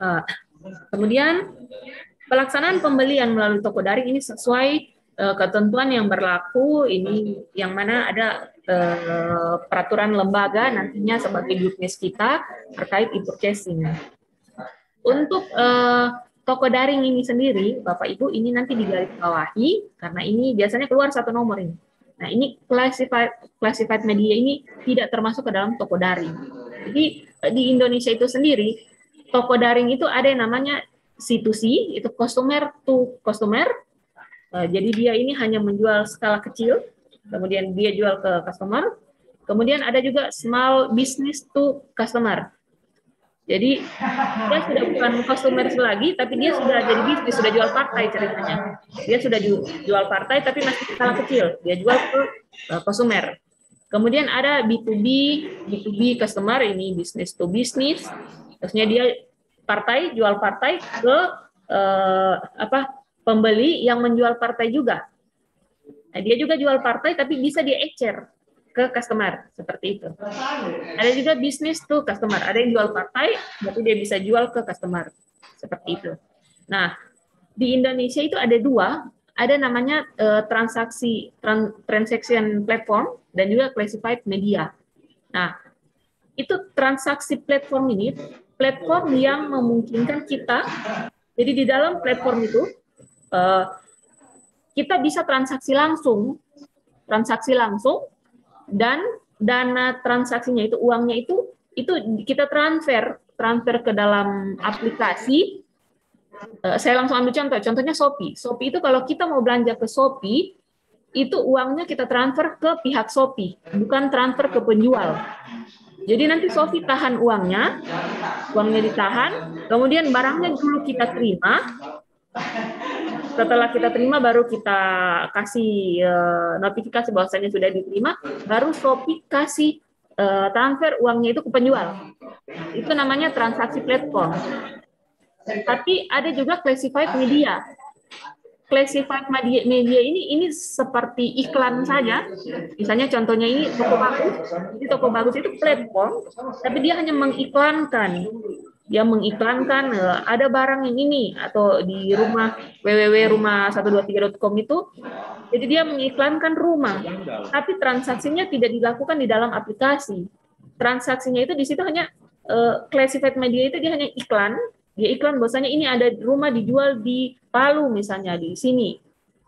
Uh, Kemudian pelaksanaan pembelian melalui toko daring ini sesuai ketentuan yang berlaku, ini yang mana ada peraturan lembaga nantinya sebagai juknis kita terkait e-purchasing. Untuk toko daring ini sendiri, Bapak Ibu, ini nanti digarisbawahi karena ini biasanya keluar satu nomor ini. Nah, ini classified media ini tidak termasuk ke dalam toko daring. Jadi di Indonesia itu sendiri, toko daring itu ada yang namanya C2C, itu customer to customer. Jadi dia ini hanya menjual skala kecil, kemudian dia jual ke customer. Kemudian ada juga small business to customer. Jadi dia sudah bukan customer lagi, tapi dia sudah jadi bisnis, sudah jual partai ceritanya. Dia sudah jual partai, tapi masih skala kecil. Dia jual ke customer. Kemudian ada B2B, B2B customer, ini business to business. Terusnya dia partai, jual partai ke pembeli yang menjual partai juga. Nah, dia juga jual partai, tapi bisa dia ecer ke customer, seperti itu. Ada juga bisnis to customer, ada yang jual partai, tapi dia bisa jual ke customer, seperti itu. Nah, di Indonesia itu ada dua, ada namanya transaction platform dan juga classified media. Nah, itu transaksi platform ini, platform yang memungkinkan kita, jadi di dalam platform itu, kita bisa transaksi langsung, dan dana transaksinya itu, uangnya itu kita transfer ke dalam aplikasi. Saya langsung ambil contohnya Shopee. Shopee itu kalau kita mau belanja ke Shopee, itu uangnya kita transfer ke pihak Shopee, bukan transfer ke penjual. Jadi nanti Shopee tahan uangnya ditahan, kemudian barangnya dulu kita terima. Setelah kita terima, baru kita kasih notifikasi bahwasanya sudah diterima, baru Shopee kasih transfer uangnya itu ke penjual. Itu namanya transaksi platform. Tapi ada juga classified media. Classified media ini seperti iklan saja. Misalnya contohnya ini Toko Bagus. Jadi Toko Bagus itu platform, tapi dia hanya mengiklankan. Dia mengiklankan ada barang yang ini, atau di rumah www.rumah123.com itu, jadi dia mengiklankan rumah, tapi transaksinya tidak dilakukan di dalam aplikasi. Transaksinya itu di situ hanya classified media itu dia hanya iklan, dia iklan bahwasanya ini ada rumah dijual di Palu misalnya, di sini.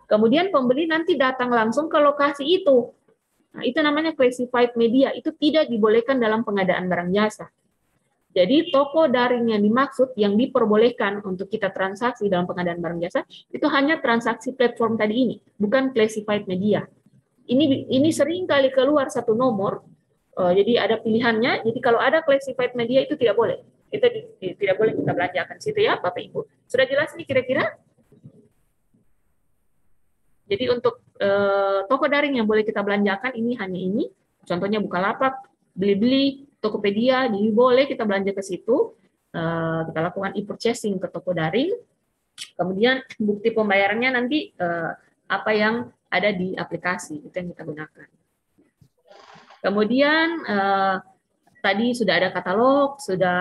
Kemudian pembeli nanti datang langsung ke lokasi itu. Nah, itu namanya classified media, itu tidak dibolehkan dalam pengadaan barang jasa. Jadi toko daring yang dimaksud, yang diperbolehkan untuk kita transaksi dalam pengadaan barang jasa, itu hanya transaksi platform tadi ini, bukan classified media. Ini sering kali keluar satu nomor, jadi ada pilihannya. Jadi kalau ada classified media itu tidak boleh. Itu tidak boleh kita belanjakan situ ya, Bapak Ibu. Sudah jelas nih kira-kira? Jadi untuk toko daring yang boleh kita belanjakan ini hanya ini. Contohnya Bukalapak, Blibli, Tokopedia, jadi boleh kita belanja ke situ, kita lakukan e-purchasing ke toko daring, kemudian bukti pembayarannya nanti apa yang ada di aplikasi, itu yang kita gunakan. Kemudian tadi sudah ada katalog, sudah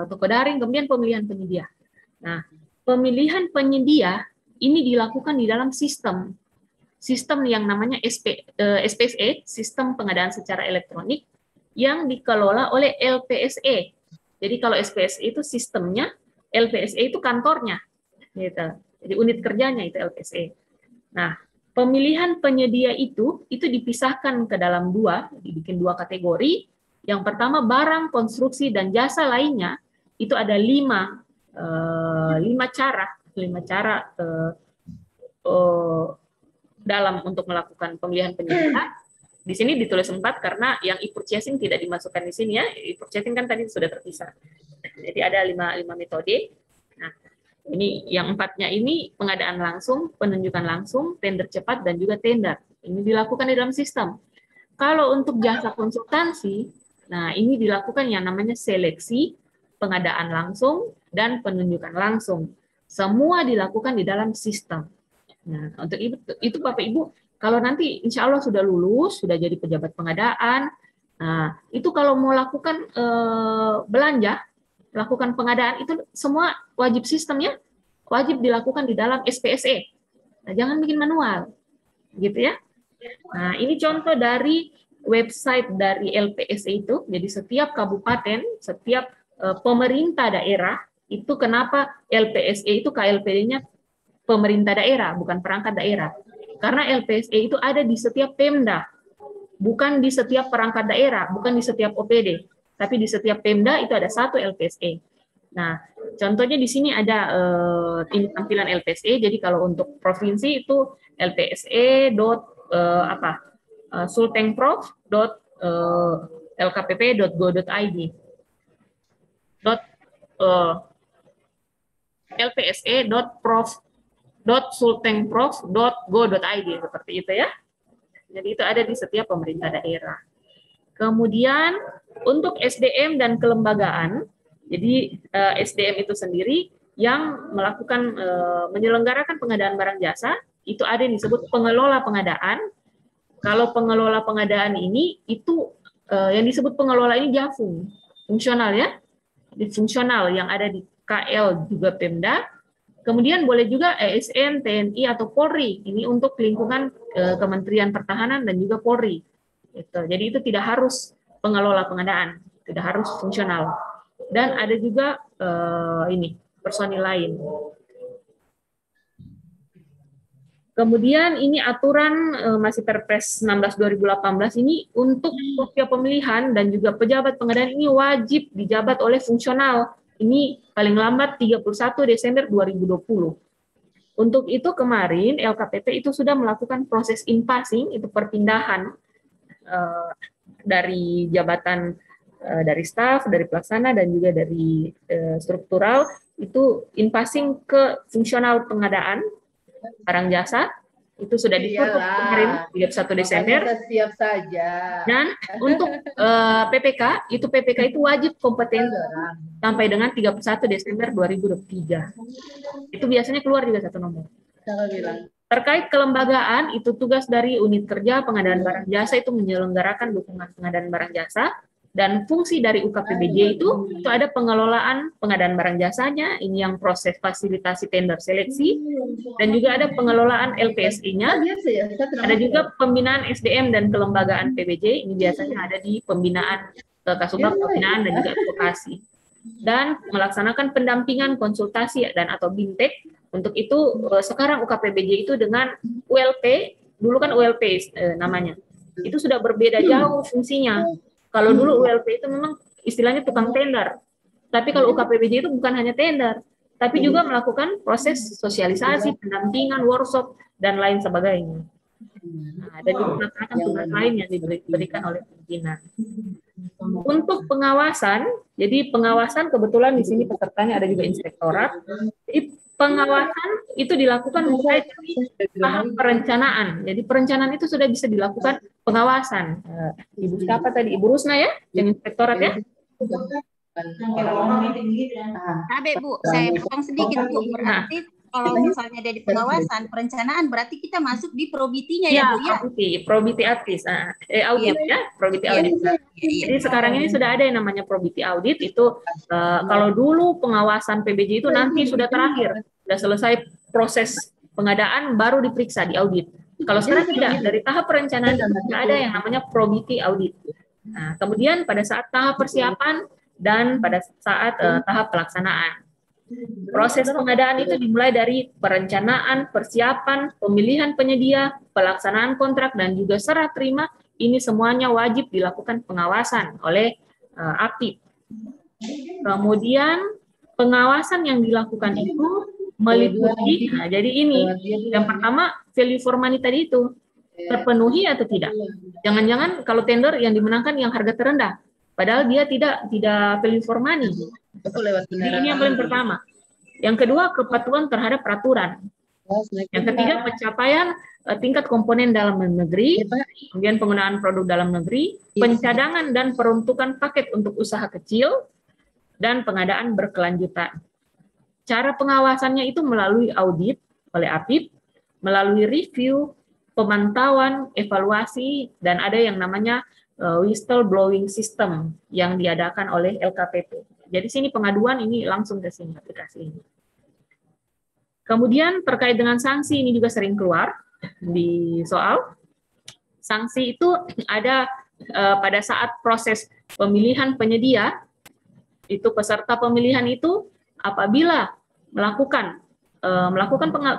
toko daring, kemudian pemilihan penyedia. Nah, pemilihan penyedia ini dilakukan di dalam sistem yang namanya SPSE, Sistem Pengadaan Secara Elektronik, yang dikelola oleh LPSE. Jadi kalau SPSE itu sistemnya, LPSE itu kantornya, gitu. Jadi unit kerjanya itu LPSE. Nah, pemilihan penyedia itu dipisahkan ke dalam dibikin dua kategori. Yang pertama barang, konstruksi, dan jasa lainnya, itu ada lima cara dalam untuk melakukan pemilihan penyedia. Di sini ditulis 4 karena yang e-purchasing tidak dimasukkan di sini ya. E-purchasing kan tadi sudah terpisah. Jadi ada 5 metode. Nah, ini yang 4-nya ini pengadaan langsung, penunjukan langsung, tender cepat, dan juga tender. Ini dilakukan di dalam sistem. Kalau untuk jasa konsultansi, nah ini dilakukan yang namanya seleksi, pengadaan langsung, dan penunjukan langsung. Semua dilakukan di dalam sistem. Nah, untuk itu Bapak Ibu, kalau nanti insya Allah sudah lulus, sudah jadi pejabat pengadaan, nah itu kalau mau lakukan belanja melakukan pengadaan itu semua wajib sistemnya wajib dilakukan di dalam SPSE. Nah, jangan bikin manual, gitu ya. Nah, ini contoh dari website dari LPSE itu. Jadi setiap kabupaten, setiap pemerintah daerah itu kenapa LPSE itu KLPD-nya pemerintah daerah, bukan perangkat daerah. Karena LPSE itu ada di setiap Pemda, bukan di setiap perangkat daerah, bukan di setiap OPD, tapi di setiap Pemda itu ada satu LPSE. Nah, contohnya di sini ada ini tampilan LPSE. Jadi kalau untuk provinsi itu LPSE sultengprof.lkpp.go.id lpse.sultengprof.go.id seperti itu ya. Jadi itu ada di setiap pemerintah daerah. Kemudian untuk SDM dan kelembagaan, jadi SDM itu sendiri yang melakukan menyelenggarakan pengadaan barang jasa, itu ada yang disebut pengelola pengadaan. Kalau pengelola pengadaan ini itu yang disebut pengelola ini JAFUM, fungsional ya, di fungsional yang ada di KL juga Pemda. Kemudian boleh juga ASN, TNI atau Polri. Ini untuk lingkungan Kementerian Pertahanan dan juga Polri. Jadi itu tidak harus pengelola pengadaan, tidak harus fungsional. Dan ada juga ini personil lain. Kemudian ini aturan masih Perpres 16 2018 ini untuk setiap pemilihan dan juga pejabat pengadaan ini wajib dijabat oleh fungsional. Ini paling lambat 31 Desember 2020. Untuk itu kemarin LKPP itu sudah melakukan proses in-passing, itu perpindahan dari jabatan dari staf, dari pelaksana dan juga dari struktural itu in-passing ke fungsional pengadaan barang jasa. Itu sudah ditutup kemarin 31 Desember. Siap saja. Dan untuk PPK itu wajib kompeten sampai dengan 31 Desember 2023. Itu biasanya keluar juga satu nomor. Terkait kelembagaan, itu tugas dari unit kerja pengadaan barang jasa itu menyelenggarakan dukungan pengadaan barang jasa. Dan fungsi dari UKPBJ itu ada pengelolaan pengadaan barang jasanya, ini yang proses fasilitasi tender seleksi, dan juga ada pengelolaan LPSI-nya, ada juga pembinaan SDM dan kelembagaan PBJ, ini biasanya ada di pembinaan Kasubag, pembinaan dan juga advokasi. Dan melaksanakan pendampingan, konsultasi, dan atau BIMTEK. Untuk itu sekarang UKPBJ itu dengan ULP, dulu kan ULP namanya, itu sudah berbeda jauh fungsinya. Kalau dulu ULP itu memang istilahnya tukang tender, tapi kalau UKPBJ itu bukan hanya tender, tapi juga melakukan proses sosialisasi, pendampingan, workshop, dan lain sebagainya. Nah, dan juga melaksanakan tugas lain yang diberikan oleh pimpinan. Untuk pengawasan, jadi pengawasan kebetulan di sini pesertanya ada juga inspektorat. Jadi pengawasan itu dilakukan mulai dari tahap perencanaan. Jadi perencanaan itu sudah bisa dilakukan pengawasan. Ibu siapa tadi? Ibu Rusna ya, yang inspektorat ya? Abe Bu, saya potong sedikit Bu. Berarti kalau misalnya dari pengawasan, perencanaan berarti kita masuk di probitinya ya Bu ya? Probiti Artis, audit ya, probiti audit. Jadi sekarang ini sudah ada yang namanya probiti audit itu kalau dulu pengawasan PBJ itu nanti sudah terakhir, sudah selesai proses pengadaan baru diperiksa di audit. Kalau sekarang tidak, dari tahap perencanaan itu sudah ada yang namanya probiti audit. Nah, kemudian pada saat tahap persiapan dan pada saat tahap pelaksanaan. Proses pengadaan itu dimulai dari perencanaan, persiapan, pemilihan penyedia, pelaksanaan kontrak, dan juga serah terima. Ini semuanya wajib dilakukan pengawasan oleh APIP. Kemudian pengawasan yang dilakukan itu meliputi, nah jadi ini, yang pertama value for money tadi itu terpenuhi atau tidak. Jangan-jangan kalau tender yang dimenangkan yang harga terendah, padahal dia tidak value for money. Jadi ini yang paling pertama. Yang kedua, kepatuhan terhadap peraturan. Yang ketiga, pencapaian tingkat komponen dalam negeri, kemudian penggunaan produk dalam negeri, pencadangan dan peruntukan paket untuk usaha kecil, dan pengadaan berkelanjutan. Cara pengawasannya itu melalui audit oleh APIP, melalui review, pemantauan, evaluasi, dan ada yang namanya whistleblowing system yang diadakan oleh LKPP. Jadi sini pengaduan ini langsung ke sini aplikasi ini. Kemudian terkait dengan sanksi ini juga sering keluar di soal. Sanksi itu ada pada saat proses pemilihan penyedia, itu peserta pemilihan itu apabila melakukan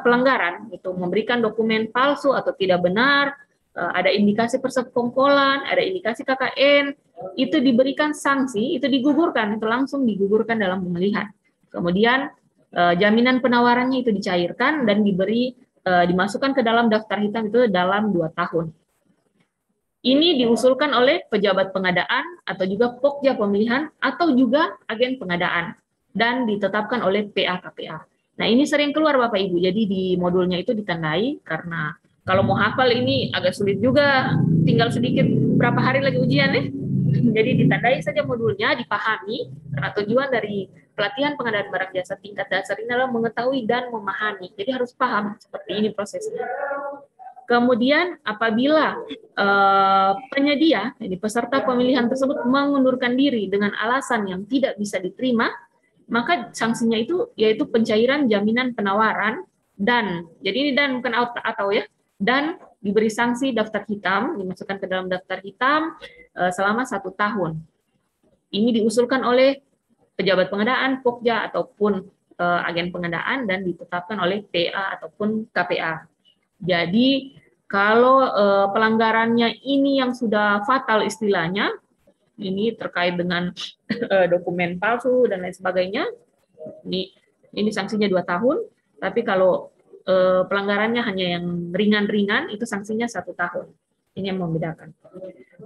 pelanggaran, itu memberikan dokumen palsu atau tidak benar, ada indikasi persekongkolan, ada indikasi KKN, itu diberikan sanksi, itu digugurkan, itu langsung digugurkan dalam pemilihan. Kemudian jaminan penawarannya itu dicairkan dan dimasukkan ke dalam daftar hitam itu dalam 2 tahun. Ini diusulkan oleh pejabat pengadaan atau juga pokja pemilihan atau juga agen pengadaan dan ditetapkan oleh PA-KPA. Nah, ini sering keluar Bapak Ibu. Jadi di modulnya itu ditandai karena kalau mau hafal ini agak sulit juga, tinggal sedikit berapa hari lagi ujian ya. Jadi ditandai saja modulnya, dipahami, karena tujuan dari pelatihan pengadaan barang jasa tingkat dasar ini adalah mengetahui dan memahami. Jadi harus paham seperti ini prosesnya. Kemudian apabila penyedia, jadi peserta pemilihan tersebut mengundurkan diri dengan alasan yang tidak bisa diterima, maka sanksinya itu yaitu pencairan jaminan penawaran dan, jadi ini dan bukan atau ya, dan diberi sanksi daftar hitam, dimasukkan ke dalam daftar hitam selama 1 tahun. Ini diusulkan oleh pejabat pengadaan, pokja, ataupun agen pengadaan dan ditetapkan oleh PA ataupun KPA. Jadi kalau pelanggarannya ini yang sudah fatal istilahnya, ini terkait dengan dokumen palsu dan lain sebagainya, ini sanksinya 2 tahun, tapi kalau pelanggarannya hanya yang ringan-ringan, itu sanksinya 1 tahun. Ini yang membedakan.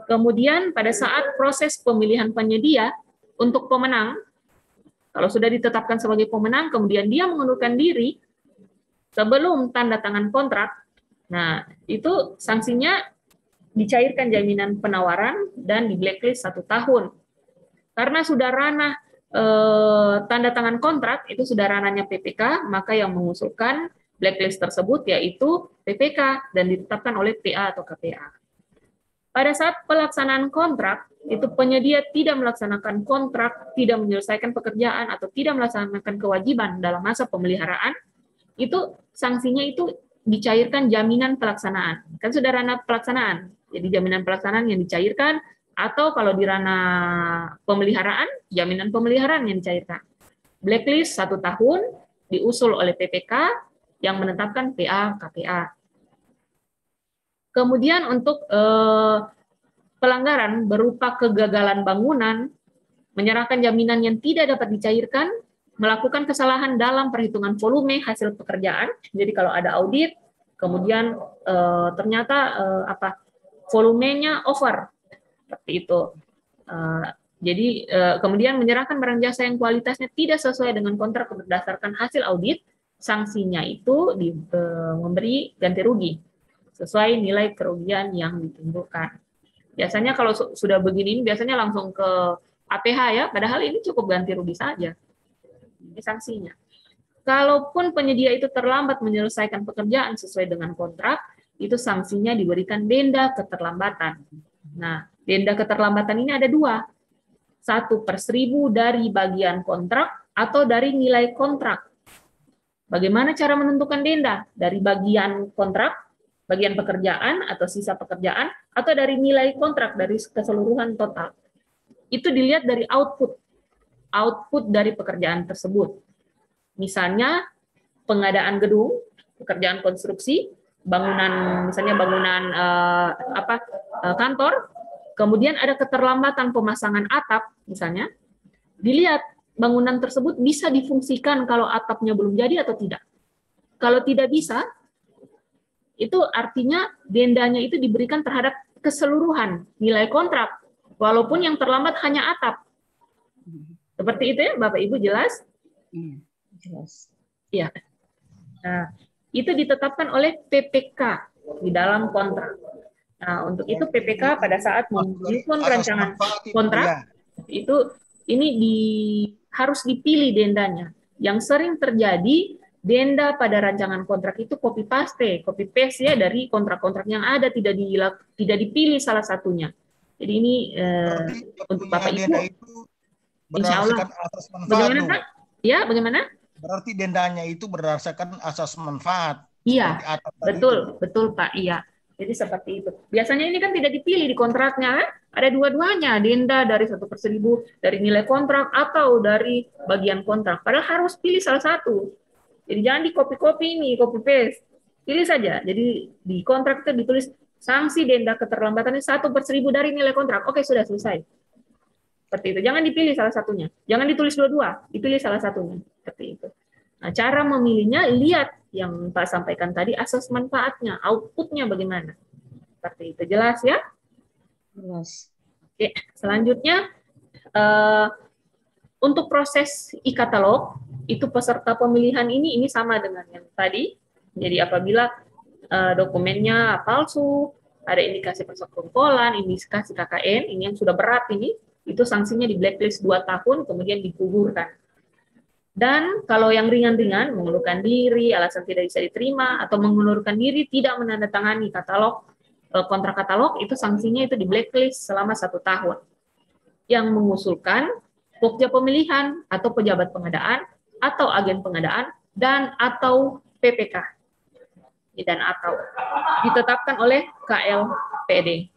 Kemudian pada saat proses pemilihan penyedia untuk pemenang, kalau sudah ditetapkan sebagai pemenang, kemudian dia mengundurkan diri sebelum tanda tangan kontrak, nah itu sanksinya dicairkan jaminan penawaran dan di blacklist 1 tahun. Karena sudah ranah tanda tangan kontrak, itu sudah ranahnya PPK, maka yang mengusulkan blacklist tersebut yaitu PPK dan ditetapkan oleh PA atau KPA. Pada saat pelaksanaan kontrak, itu penyedia tidak melaksanakan kontrak, tidak menyelesaikan pekerjaan, atau tidak melaksanakan kewajiban dalam masa pemeliharaan, itu sanksinya itu dicairkan jaminan pelaksanaan. Kan sudah ranah pelaksanaan, jadi jaminan pelaksanaan yang dicairkan, atau kalau di ranah pemeliharaan, jaminan pemeliharaan yang dicairkan. Blacklist 1 tahun, diusul oleh PPK, yang menetapkan PA, KPA. Kemudian untuk pelanggaran berupa kegagalan bangunan, menyerahkan jaminan yang tidak dapat dicairkan, melakukan kesalahan dalam perhitungan volume hasil pekerjaan. Jadi kalau ada audit, kemudian ternyata volumenya over, seperti itu. Jadi kemudian menyerahkan barang jasa yang kualitasnya tidak sesuai dengan kontrak berdasarkan hasil audit, sanksinya itu memberi ganti rugi sesuai nilai kerugian yang ditimbulkan. Biasanya kalau sudah begini, biasanya langsung ke APH ya, padahal ini cukup ganti rugi saja. Ini sanksinya. Kalaupun penyedia itu terlambat menyelesaikan pekerjaan sesuai dengan kontrak, itu sanksinya diberikan denda keterlambatan. Nah, denda keterlambatan ini ada 2. 1/1000 dari bagian kontrak atau dari nilai kontrak. Bagaimana cara menentukan denda? Dari bagian kontrak, bagian pekerjaan atau sisa pekerjaan, atau dari nilai kontrak, dari keseluruhan total. Itu dilihat dari output dari pekerjaan tersebut. Misalnya pengadaan gedung, pekerjaan konstruksi, bangunan, misalnya bangunan kantor, kemudian ada keterlambatan pemasangan atap, misalnya, dilihat bangunan tersebut bisa difungsikan kalau atapnya belum jadi atau tidak. Kalau tidak bisa, itu artinya dendanya itu diberikan terhadap keseluruhan nilai kontrak, walaupun yang terlambat hanya atap. Seperti itu ya, Bapak Ibu, jelas? Jelas. Ya. Nah, itu ditetapkan oleh PPK di dalam kontrak. Nah, untuk itu PPK pada saat menyusun rancangan kontrak, itu ini harus dipilih dendanya. Yang sering terjadi, denda pada rancangan kontrak itu copy paste ya dari kontrak-kontrak yang ada, tidak dipilih salah satunya. Jadi ini untuk Bapak Ibu Insya Allah. berdasarkan asas manfaat. Bagaimana, Bu. Pak? Ya, bagaimana? Berarti dendanya itu berdasarkan asas manfaat. Iya, Seperti atap tadi betul, itu. betul Pak. Iya. Jadi seperti itu. Biasanya ini kan tidak dipilih di kontraknya, kan? Ada dua-duanya, denda dari 1/1000 dari nilai kontrak atau dari bagian kontrak. Padahal harus pilih salah satu. Jadi jangan di copy-copy ini, copy paste. Pilih saja. Jadi di kontrak itu ditulis sanksi denda keterlambatan 1/1000 dari nilai kontrak. Oke, sudah selesai. Seperti itu. Jangan dipilih salah satunya. Jangan ditulis dua-dua, dipilih salah satunya. Seperti itu. Nah, cara memilihnya, lihat yang Pak sampaikan tadi, asas manfaatnya, outputnya bagaimana. Seperti itu. Jelas ya? Jelas. Oke, selanjutnya, untuk proses e-katalog, itu peserta pemilihan ini sama dengan yang tadi. Jadi apabila dokumennya palsu, ada indikasi persekongkolan, indikasi KKN, ini yang sudah berat ini, itu sanksinya di blacklist 2 tahun, kemudian digugurkan. Dan kalau yang ringan-ringan, mengundurkan diri, alasan tidak bisa diterima, atau mengundurkan diri tidak menandatangani katalog, kontrak katalog, itu sanksinya itu di blacklist selama 1 tahun. Yang mengusulkan Pokja pemilihan atau pejabat pengadaan atau agen pengadaan dan atau PPK dan atau ditetapkan oleh KLPD.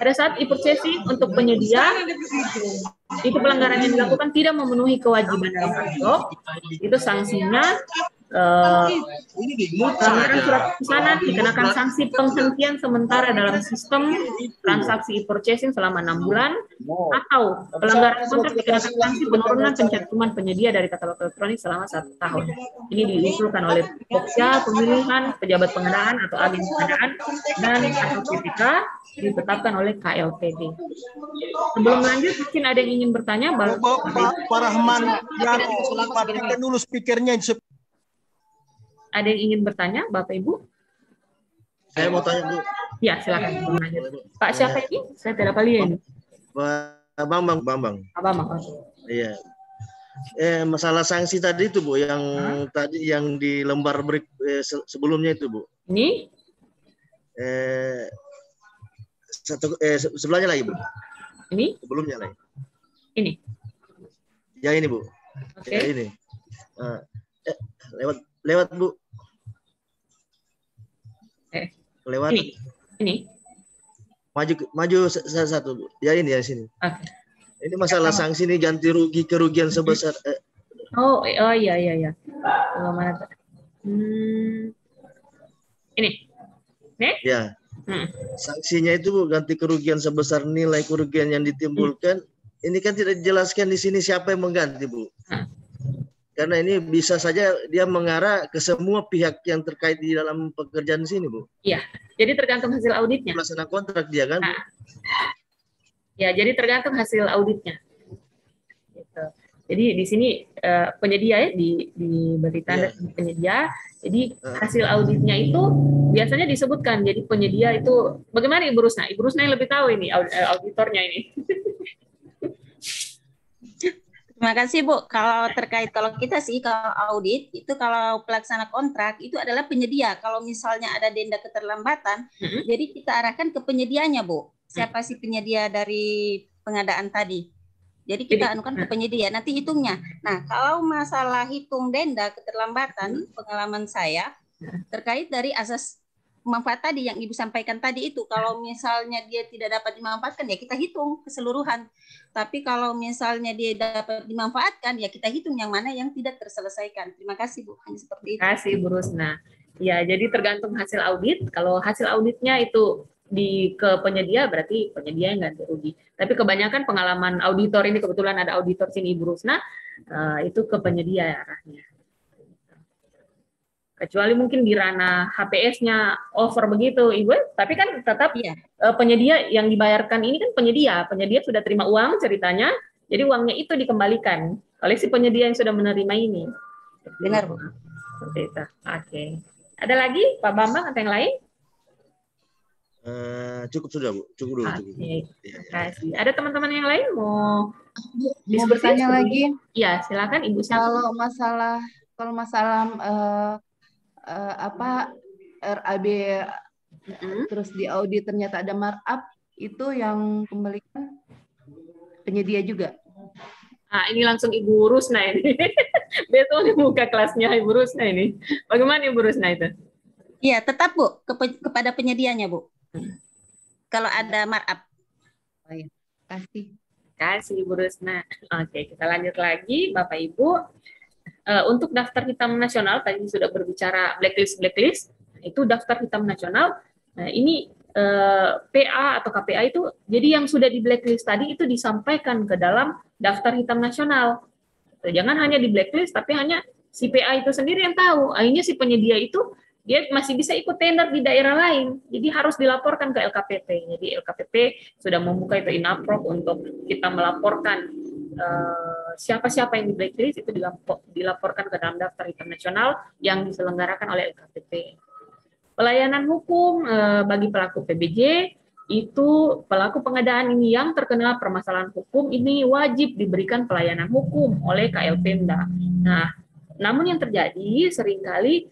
Pada saat e-purchasing untuk penyedia, itu pelanggaran yang dilakukan tidak memenuhi kewajiban dalam katalog, itu sanksinya pelanggaran surat pesanan dikenakan sanksi penghentian sementara dalam sistem transaksi e-purchasing selama 6 bulan, atau pelanggaran kontrak dikenakan sanksi penurunan pencantuman penyedia dari katalog elektronik selama 1 tahun. Ini diusulkan oleh Pokja pemilihan, pejabat pengadaan atau agen pengadaan, dan atau PPK ditetapkan oleh KLPD. Sebelum lanjut, mungkin ada yang ingin bertanya? Pak Rahman, matikan dulu speakernya. Ada yang ingin bertanya, Bapak Ibu? Saya mau tanya, Bu. Ya, silakan. Lanjut. Pak siapa ini? Saya tidak lihat. Pak Bambang. Pak Bambang. Iya. Masalah sanksi tadi itu, Bu, yang tadi yang di lembar sebelumnya itu, Bu. Ini? Sebelahnya lagi, Bu. Ini? Sebelumnya lagi. Ini. Ya ini, Bu. Oke. Ya ini. Lewat Bu. Lewat. Ini. Maju satu, Bu. Ya ini ya sini. Oke. Ini masalah sanksi ini ganti rugi kerugian sebesar. Oh iya. Mana? Ini. Nih? Ya. Sanksinya itu, Bu, ganti kerugian sebesar nilai kerugian yang ditimbulkan. Ini kan tidak dijelaskan di sini siapa yang mengganti, Bu. Karena ini bisa saja dia mengarah ke semua pihak yang terkait di dalam pekerjaan sini, Bu. Iya, jadi tergantung hasil auditnya. Pelaksana kontrak dia kan. Nah. Ya, jadi tergantung hasil auditnya. Gitu. Jadi di sini penyedia ya, diberi tanda penyedia. Jadi hasil auditnya itu biasanya disebutkan. Jadi penyedia itu bagaimana Ibu Rusna? Ibu Rusna yang lebih tahu ini auditornya ini. Terima kasih Bu. Kalau kita sih kalau audit itu kalau pelaksana kontrak itu adalah penyedia. Kalau misalnya ada denda keterlambatan, jadi kita arahkan ke penyedianya, Bu. Siapa sih penyedia dari pengadaan tadi? Jadi kita anukan ke penyedia, nanti hitungnya. Nah, kalau masalah hitung denda keterlambatan, pengalaman saya terkait dari asas manfaat tadi yang Ibu sampaikan tadi itu, kalau misalnya dia tidak dapat dimanfaatkan ya kita hitung keseluruhan. Tapi kalau misalnya dia dapat dimanfaatkan ya kita hitung yang mana yang tidak terselesaikan. Terima kasih Bu. Hanya seperti itu. Terima kasih Bu Rusna. Ya, jadi tergantung hasil audit. Kalau hasil auditnya itu ke penyedia berarti penyedia yang ganti rugi. Tapi kebanyakan pengalaman auditor ini, kebetulan ada auditor sini Ibu Rusna, itu ke penyedia arahnya. Kecuali mungkin di ranah HPS-nya over begitu, Ibu. Tapi kan tetap penyedia yang dibayarkan ini kan penyedia sudah terima uang ceritanya, jadi uangnya itu dikembalikan oleh si penyedia yang sudah menerima ini. Benar, Bu. Seperti itu. Oke. Ada lagi, Pak Bambang atau yang lain? Cukup sudah, Bu. Cukup dulu. Oke. Terima kasih. Ada teman-teman yang lain mau bertanya lagi? Iya, silakan Ibu. Kalau masalah RAB terus di audit ternyata ada markup, itu yang kembalikan penyedia juga. Ah, ini langsung Ibu Rusna ini. Betul nih buka kelasnya Ibu Rusna ini. Bagaimana Ibu Rusna itu? Iya, tetap Bu, kepada penyedianya Bu. Kalau ada markup. Oh, iya. Kasih. Kasih Ibu Rusna. Oke, kita lanjut lagi Bapak Ibu. Untuk daftar hitam nasional tadi sudah berbicara blacklist, itu daftar hitam nasional. Nah, ini PA atau KPA itu jadi yang sudah di blacklist tadi itu disampaikan ke dalam daftar hitam nasional. Jangan hanya di blacklist tapi hanya si PA itu sendiri yang tahu. Akhirnya si penyedia itu dia masih bisa ikut tender di daerah lain. Jadi harus dilaporkan ke LKPP. Jadi LKPP sudah membuka itu inaprok untuk kita melaporkan siapa-siapa yang di blacklist itu dilaporkan ke dalam daftar hitam nasional yang diselenggarakan oleh LKPP. Pelayanan hukum bagi pelaku PBJ itu pelaku pengadaan ini yang terkena permasalahan hukum ini wajib diberikan pelayanan hukum oleh KL Pemda. Nah, namun yang terjadi seringkali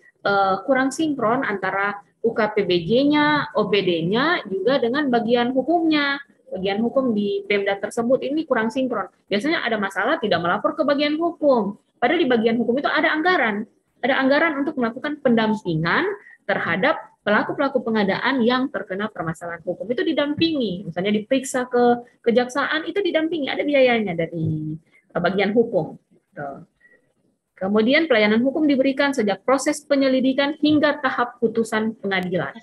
kurang sinkron antara UKPBJ-nya, OPD-nya juga dengan bagian hukumnya. Bagian hukum di Pemda tersebut ini kurang sinkron. Biasanya ada masalah tidak melapor ke bagian hukum. Padahal di bagian hukum itu ada anggaran. Ada anggaran untuk melakukan pendampingan terhadap pelaku-pelaku pengadaan yang terkena permasalahan hukum. Itu didampingi, misalnya diperiksa ke kejaksaan, itu didampingi, ada biayanya dari bagian hukum. Kemudian pelayanan hukum diberikan sejak proses penyelidikan hingga tahap putusan pengadilan.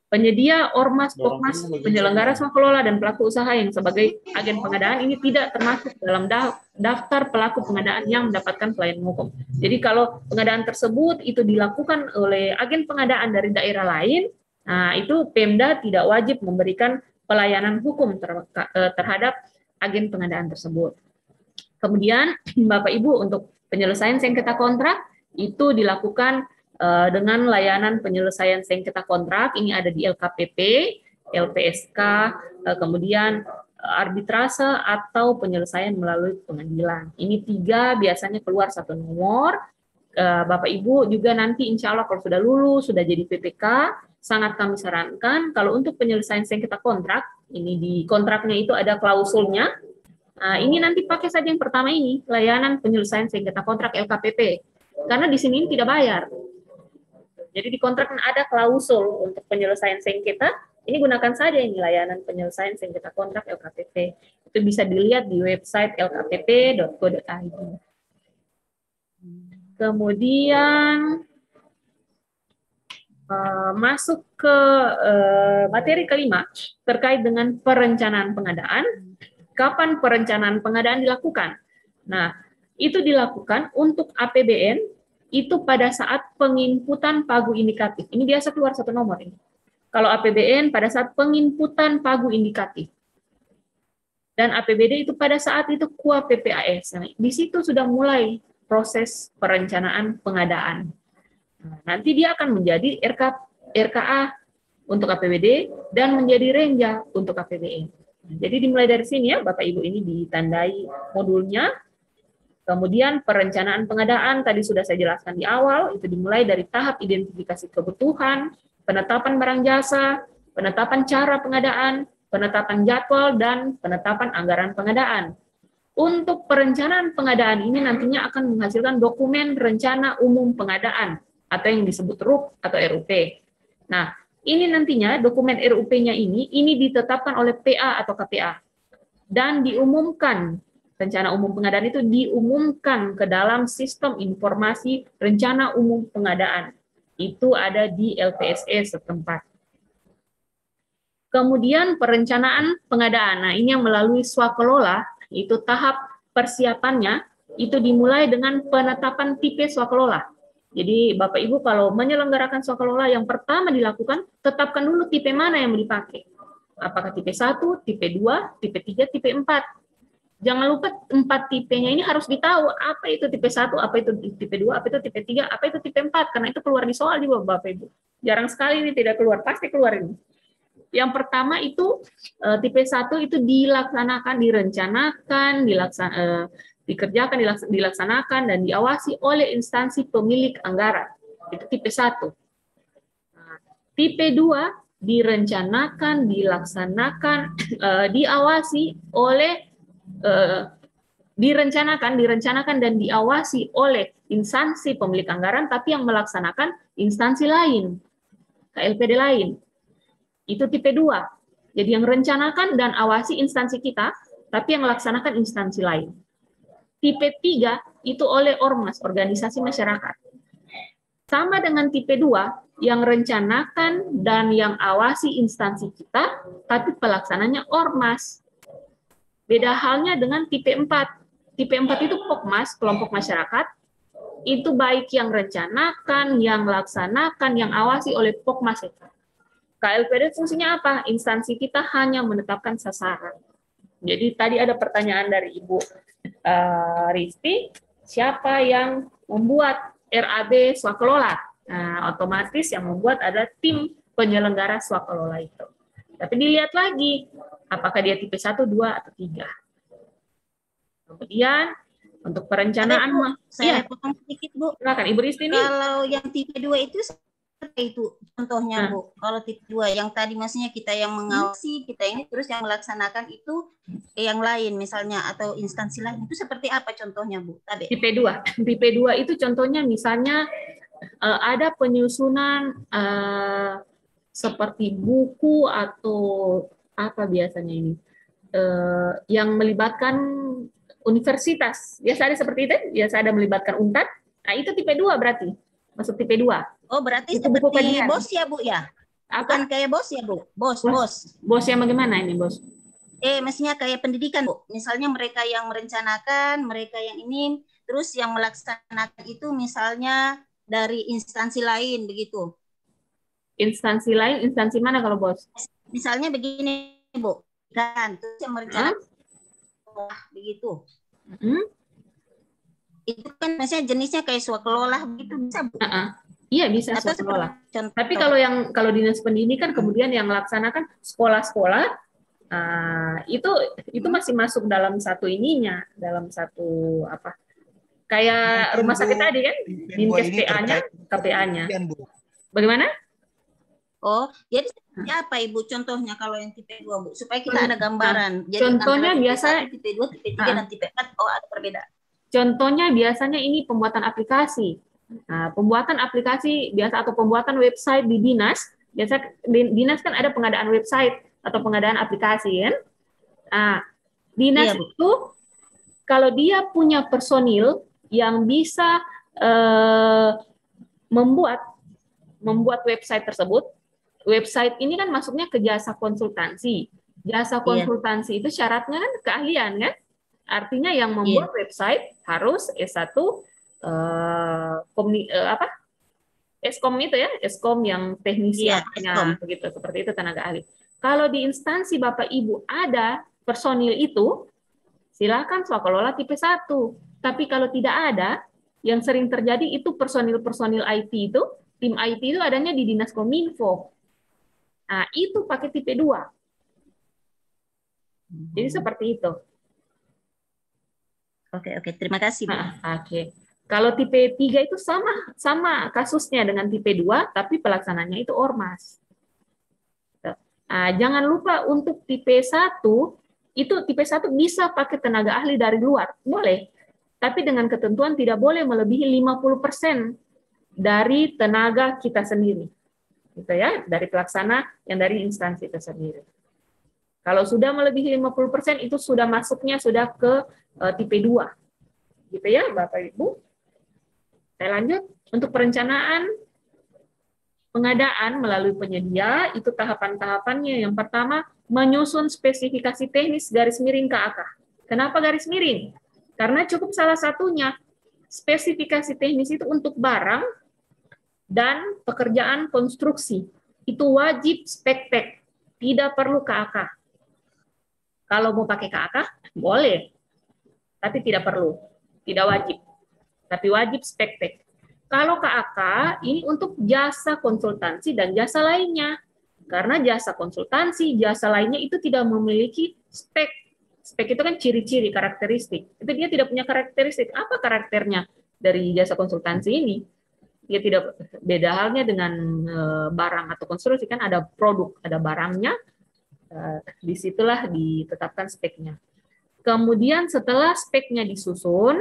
Penyedia, ormas, pokmas, penyelenggara swakelola, dan pelaku usaha yang sebagai agen pengadaan ini tidak termasuk dalam daftar pelaku pengadaan yang mendapatkan pelayanan hukum. Jadi kalau pengadaan tersebut itu dilakukan oleh agen pengadaan dari daerah lain, nah itu Pemda tidak wajib memberikan pelayanan hukum terhadap agen pengadaan tersebut. Kemudian Bapak Ibu untuk penyelesaian sengketa kontrak itu dilakukan dengan layanan penyelesaian sengketa kontrak, ini ada di LKPP, LPSK, kemudian arbitrase atau penyelesaian melalui pengadilan. Ini 3 biasanya keluar 1 nomor. Bapak Ibu juga nanti insya Allah kalau sudah lulus, sudah jadi PPK, sangat kami sarankan kalau untuk penyelesaian sengketa kontrak, ini di kontraknya itu ada klausulnya. Nah, ini nanti pakai saja yang pertama ini, layanan penyelesaian sengketa kontrak LKPP. Karena di sini ini tidak bayar. Jadi di kontrak ada klausul untuk penyelesaian sengketa, ini gunakan saja ini layanan penyelesaian sengketa kontrak LKPP. Itu bisa dilihat di website lkpp.go.id. Kemudian masuk ke materi kelima terkait dengan perencanaan pengadaan. Kapan perencanaan pengadaan dilakukan? Nah, itu dilakukan untuk APBN itu pada saat penginputan pagu indikatif. Ini biasa keluar 1 nomor ini. Kalau APBN pada saat penginputan pagu indikatif. Dan APBD itu pada saat itu KUA PPAS. Nah, di situ sudah mulai proses perencanaan pengadaan. Nah, nanti dia akan menjadi RKA untuk APBD dan menjadi Renja untuk APBN. Jadi dimulai dari sini ya, Bapak Ibu, ini ditandai modulnya. Kemudian perencanaan pengadaan, tadi sudah saya jelaskan di awal, itu dimulai dari tahap identifikasi kebutuhan, penetapan barang jasa, penetapan cara pengadaan, penetapan jadwal, dan penetapan anggaran pengadaan. Untuk perencanaan pengadaan ini nantinya akan menghasilkan dokumen rencana umum pengadaan, atau yang disebut RUP atau RUP. Nah, ini nantinya dokumen RUP-nya ini ditetapkan oleh PA atau KPA dan diumumkan, rencana umum pengadaan itu diumumkan ke dalam sistem informasi rencana umum pengadaan. Itu ada di LPSE setempat. Kemudian perencanaan pengadaan. Nah, ini yang melalui swakelola, itu tahap persiapannya itu dimulai dengan penetapan tipe swakelola. Jadi Bapak Ibu kalau menyelenggarakan swakelola yang pertama dilakukan, tetapkan dulu tipe mana yang mau dipakai. Apakah tipe 1, tipe 2, tipe 3, tipe 4. Jangan lupa 4 tipenya ini harus ditahu apa itu tipe 1, apa itu tipe 2, apa itu tipe 3, apa itu tipe 4. Karena itu keluar di soal di Bapak Ibu. Jarang sekali ini tidak keluar, pasti keluar ini. Yang pertama itu tipe 1 itu dilaksanakan, direncanakan, dikerjakan, dilaksanakan, dan diawasi oleh instansi pemilik anggaran. Itu tipe 1. Nah, tipe 2 direncanakan, dilaksanakan, diawasi oleh direncanakan dan diawasi oleh instansi pemilik anggaran, tapi yang melaksanakan instansi lain, KLPD lain. Itu tipe 2. Jadi yang rencanakan dan awasi instansi kita, tapi yang melaksanakan instansi lain. Tipe 3 itu oleh ormas, organisasi masyarakat. Sama dengan tipe 2, yang rencanakan dan yang awasi instansi kita, tapi pelaksananya ormas. Beda halnya dengan tipe 4. Tipe 4 itu Pokmas, kelompok masyarakat. Itu baik yang rencanakan, yang melaksanakan, yang awasi oleh Pokmas itu. KLPD fungsinya apa? Instansi kita hanya menetapkan sasaran. Jadi tadi ada pertanyaan dari Ibu Risti, siapa yang membuat RAB swakelola? Nah, otomatis yang membuat ada tim penyelenggara swakelola itu. Tapi dilihat lagi, apakah dia tipe 1, 2, atau 3. Kemudian untuk perencanaan, saya potong sedikit, Bu. Silakan Ibu Risti. Kalau yang tipe 2 itu seperti itu contohnya, Bu. Kalau tipe 2 yang tadi maksudnya kita yang mengawasi, kita ini terus yang melaksanakan itu yang lain misalnya atau instansi lain, itu seperti apa contohnya, Bu? Tipe 2. Tipe 2 itu contohnya misalnya ada penyusunan seperti buku atau apa biasanya ini yang melibatkan universitas. Biasa ada seperti itu, biasa ada melibatkan UNTAD. Nah, itu tipe 2 berarti. Masuk tipe 2. Oh, berarti itu buku seperti kajian. BOS ya, Bu ya? Bukan kayak BOS ya, Bu? BOS. BOS yang bagaimana ini, BOS? Maksudnya kayak pendidikan, Bu. Misalnya mereka yang merencanakan, mereka yang ini, terus yang melaksanakan itu misalnya dari instansi lain, begitu. Instansi lain, instansi mana kalau BOS? Misalnya begini, Bu. Kan, terus yang merencanakan begitu. Itu kan maksudnya jenisnya kayak swakelola begitu, bisa, Bu? Iya, bisa swakelola. Tapi kalau dinas pendidikan kemudian yang melaksanakan sekolah-sekolah, itu masih masuk dalam satu ininya, dalam satu apa? Kayak rumah sakit tadi kan, Dinkes PA-nya, KPA-nya. Bagaimana? Oh, jadi apa Ibu contohnya kalau yang tipe 2, Bu? Supaya kita ada gambaran. Jadi contohnya biasa tipe 1, tipe 2, tipe 3 dan tipe 4, oh ada perbedaan. Contohnya biasanya ini pembuatan aplikasi. Nah, pembuatan aplikasi biasa atau pembuatan website di dinas, biasa dinas kan ada pengadaan website atau pengadaan aplikasi kan. Nah, dinas itu kalau dia punya personil yang bisa membuat website tersebut. Website ini kan masuknya ke jasa konsultansi. Jasa konsultansi itu syaratnya kan keahlian kan? Artinya yang membuat website harus S1 Eskom itu ya, Eskom yang teknisnya begitu, seperti itu tenaga ahli. Kalau di instansi Bapak Ibu ada personil itu, silakan swakelola tipe 1. Tapi kalau tidak ada, yang sering terjadi itu personil-personil IT itu, tim IT itu adanya di Dinas Kominfo. Nah, itu pakai tipe 2. Jadi seperti itu. Oke, terima kasih, Bu. Oke. Kalau tipe 3 itu sama kasusnya dengan tipe 2, tapi pelaksananya itu ormas. Nah, jangan lupa untuk tipe 1, itu tipe 1 bisa pakai tenaga ahli dari luar, boleh. Tapi dengan ketentuan tidak boleh melebihi 50% dari tenaga kita sendiri. Gitu ya, dari pelaksana yang dari instansi itu sendiri. Kalau sudah melebihi 50% itu sudah masuknya sudah ke tipe 2. Gitu ya, Bapak Ibu. Saya lanjut untuk perencanaan pengadaan melalui penyedia, itu tahapan-tahapannya. Yang pertama, menyusun spesifikasi teknis garis miring KAK. Kenapa garis miring? Karena cukup salah satunya spesifikasi teknis itu untuk barang dan pekerjaan konstruksi. Itu wajib spek-tek, tidak perlu KAK. Kalau mau pakai KAK, boleh, tapi tidak perlu, tidak wajib. Tapi wajib spek-tek. Kalau KAK, ini untuk jasa konsultansi dan jasa lainnya. Karena jasa konsultansi, jasa lainnya itu tidak memiliki spek. Spek itu kan ciri-ciri, karakteristik. Itu dia tidak punya karakteristik. Apa karakternya dari jasa konsultansi ini? Dia tidak beda halnya dengan barang atau konstruksi, kan ada produk, ada barangnya, disitulah ditetapkan speknya. Kemudian setelah speknya disusun,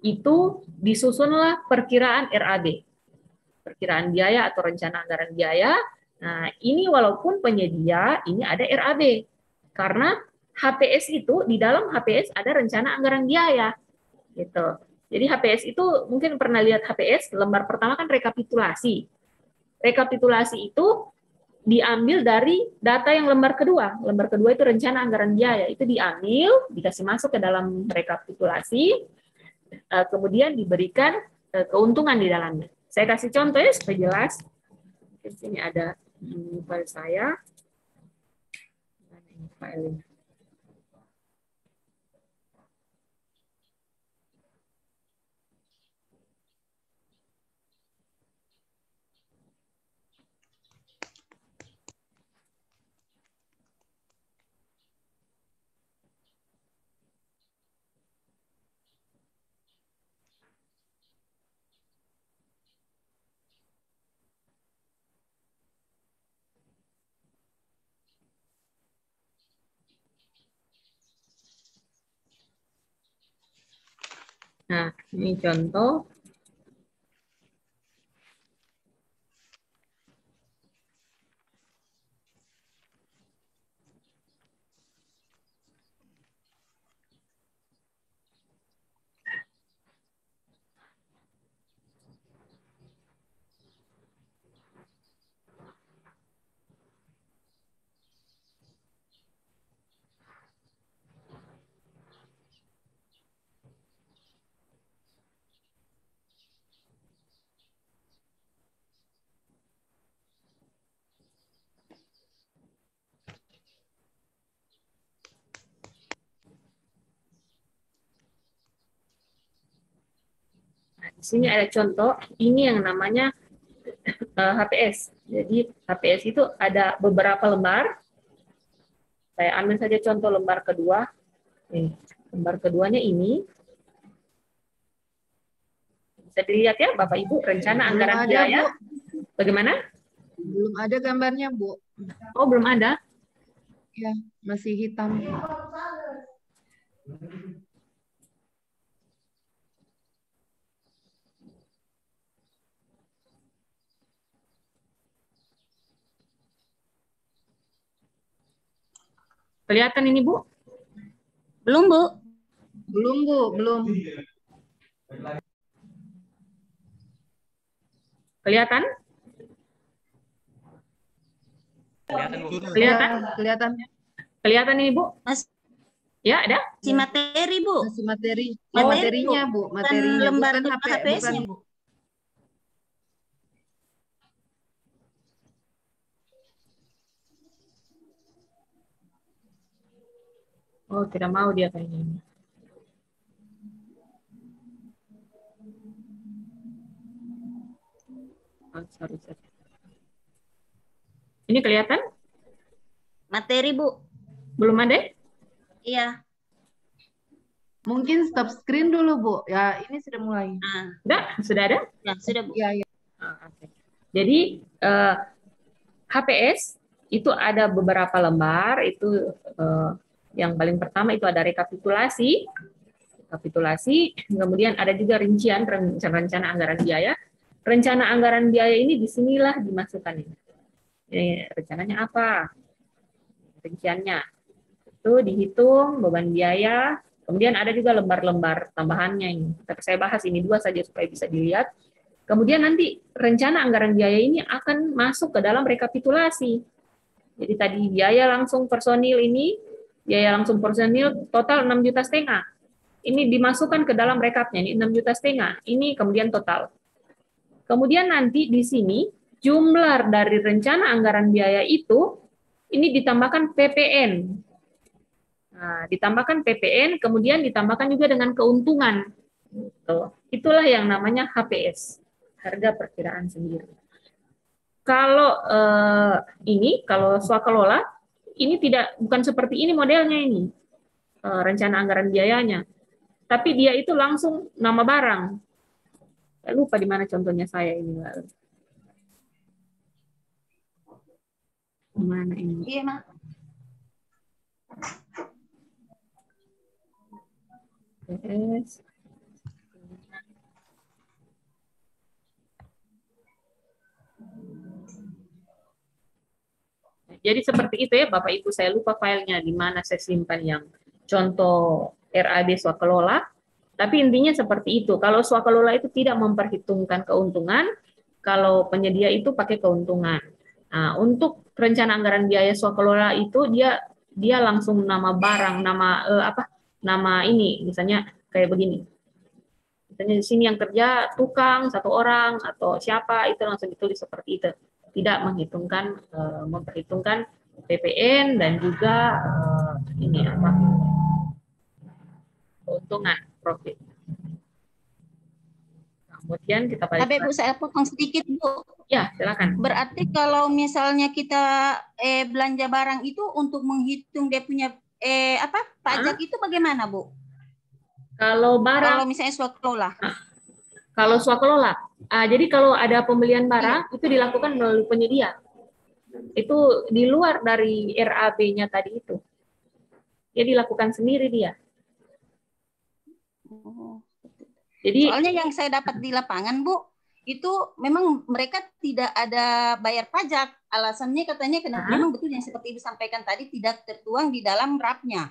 itu disusunlah perkiraan RAB, perkiraan biaya atau rencana anggaran biaya. Nah, ini walaupun penyedia, ini ada RAB. Karena HPS itu, di dalam HPS ada rencana anggaran biaya. Gitu. Jadi HPS itu, mungkin pernah lihat HPS, lembar pertama kan rekapitulasi. Rekapitulasi itu diambil dari data yang lembar kedua. Lembar kedua itu rencana anggaran biaya. Itu diambil, dikasih masuk ke dalam rekapitulasi, kemudian diberikan keuntungan di dalamnya. Saya kasih contoh ya supaya jelas. Di sini ada file saya. Ini filenya. Nah, ini contoh. Nah, di sini ada contoh. Ini yang namanya HPS. Jadi HPS itu ada beberapa lembar. Saya ambil saja contoh lembar kedua. Lembar keduanya ini. Bisa dilihat ya Bapak Ibu, rencana anggaran biaya. Bagaimana? Belum ada gambarnya, Bu. Oh, belum ada. Ya, masih hitam. Kelihatan ini, Bu? Belum, Bu. Belum, Bu, belum. Kelihatan? Kelihatan? Ya, kelihatan. Kelihatan ini, Bu? Masih Ya, ada? materi, Bu. Masih materi. Materi, Materinya, Bu. Bukan Materinya. lembar Bukan kedua HP, HPS-nya, bukan. Bu. Oh, tidak mau dia kayaknya ini. Oh, sorry. Ini kelihatan? Materi, Bu. Belum ada? Iya. Mungkin stop screen dulu, Bu. Ya, ini sudah mulai. Nah, Sudah ada? ya, sudah, Bu. Ya, ya. Oke. Jadi, HPS itu ada beberapa lembar. Itu yang paling pertama itu ada rekapitulasi. Kemudian ada juga rincian rencana anggaran biaya. Rencana anggaran biaya ini disinilah dimasukkan ini. Rencananya apa? Rinciannya itu dihitung beban biaya. Kemudian ada juga lembar-lembar tambahannya ini. Tapi saya bahas ini dua saja supaya bisa dilihat. Kemudian nanti rencana anggaran biaya ini akan masuk ke dalam rekapitulasi. Jadi tadi biaya langsung personil ini, biaya langsung personil total 6,5 juta. Ini dimasukkan ke dalam rekapnya, ini 6,5 juta. Ini kemudian total. Kemudian nanti di sini jumlah dari rencana anggaran biaya itu ini ditambahkan PPN. Nah, ditambahkan PPN, kemudian ditambahkan juga dengan keuntungan. Itulah yang namanya HPS, harga perkiraan sendiri. Kalau kalau swakelola ini bukan seperti ini modelnya ini, rencana anggaran biayanya, tapi dia itu langsung nama barang. Saya lupa di mana contohnya saya ini. Mana ini? Iya, Mak. Yes. Jadi seperti itu ya Bapak Ibu, saya lupa filenya di mana saya simpan yang contoh RAB swakelola, tapi intinya seperti itu. Kalau swakelola itu tidak memperhitungkan keuntungan, kalau penyedia itu pakai keuntungan. Nah, untuk rencana anggaran biaya swakelola itu dia langsung nama barang, nama ini, misalnya kayak begini. Misalnya di sini yang kerja tukang satu orang atau siapa, itu langsung ditulis seperti itu. Tidak memperhitungkan PPN dan juga keuntungan, profit. Kemudian kita balik. Bu, saya potong sedikit Bu. Ya, silakan. Berarti kalau misalnya kita belanja barang itu untuk menghitung dia punya pajak itu bagaimana Bu? Kalau barang, kalau misalnya swakelola. Kalau swakelola, jadi kalau ada pembelian barang itu dilakukan melalui penyedia. Itu di luar dari RAB-nya tadi itu. Dia dilakukan sendiri dia. Jadi soalnya yang saya dapat di lapangan Bu, itu memang mereka tidak ada bayar pajak. Alasannya katanya karena memang betul yang seperti disampaikan tadi tidak tertuang di dalam RAP-nya.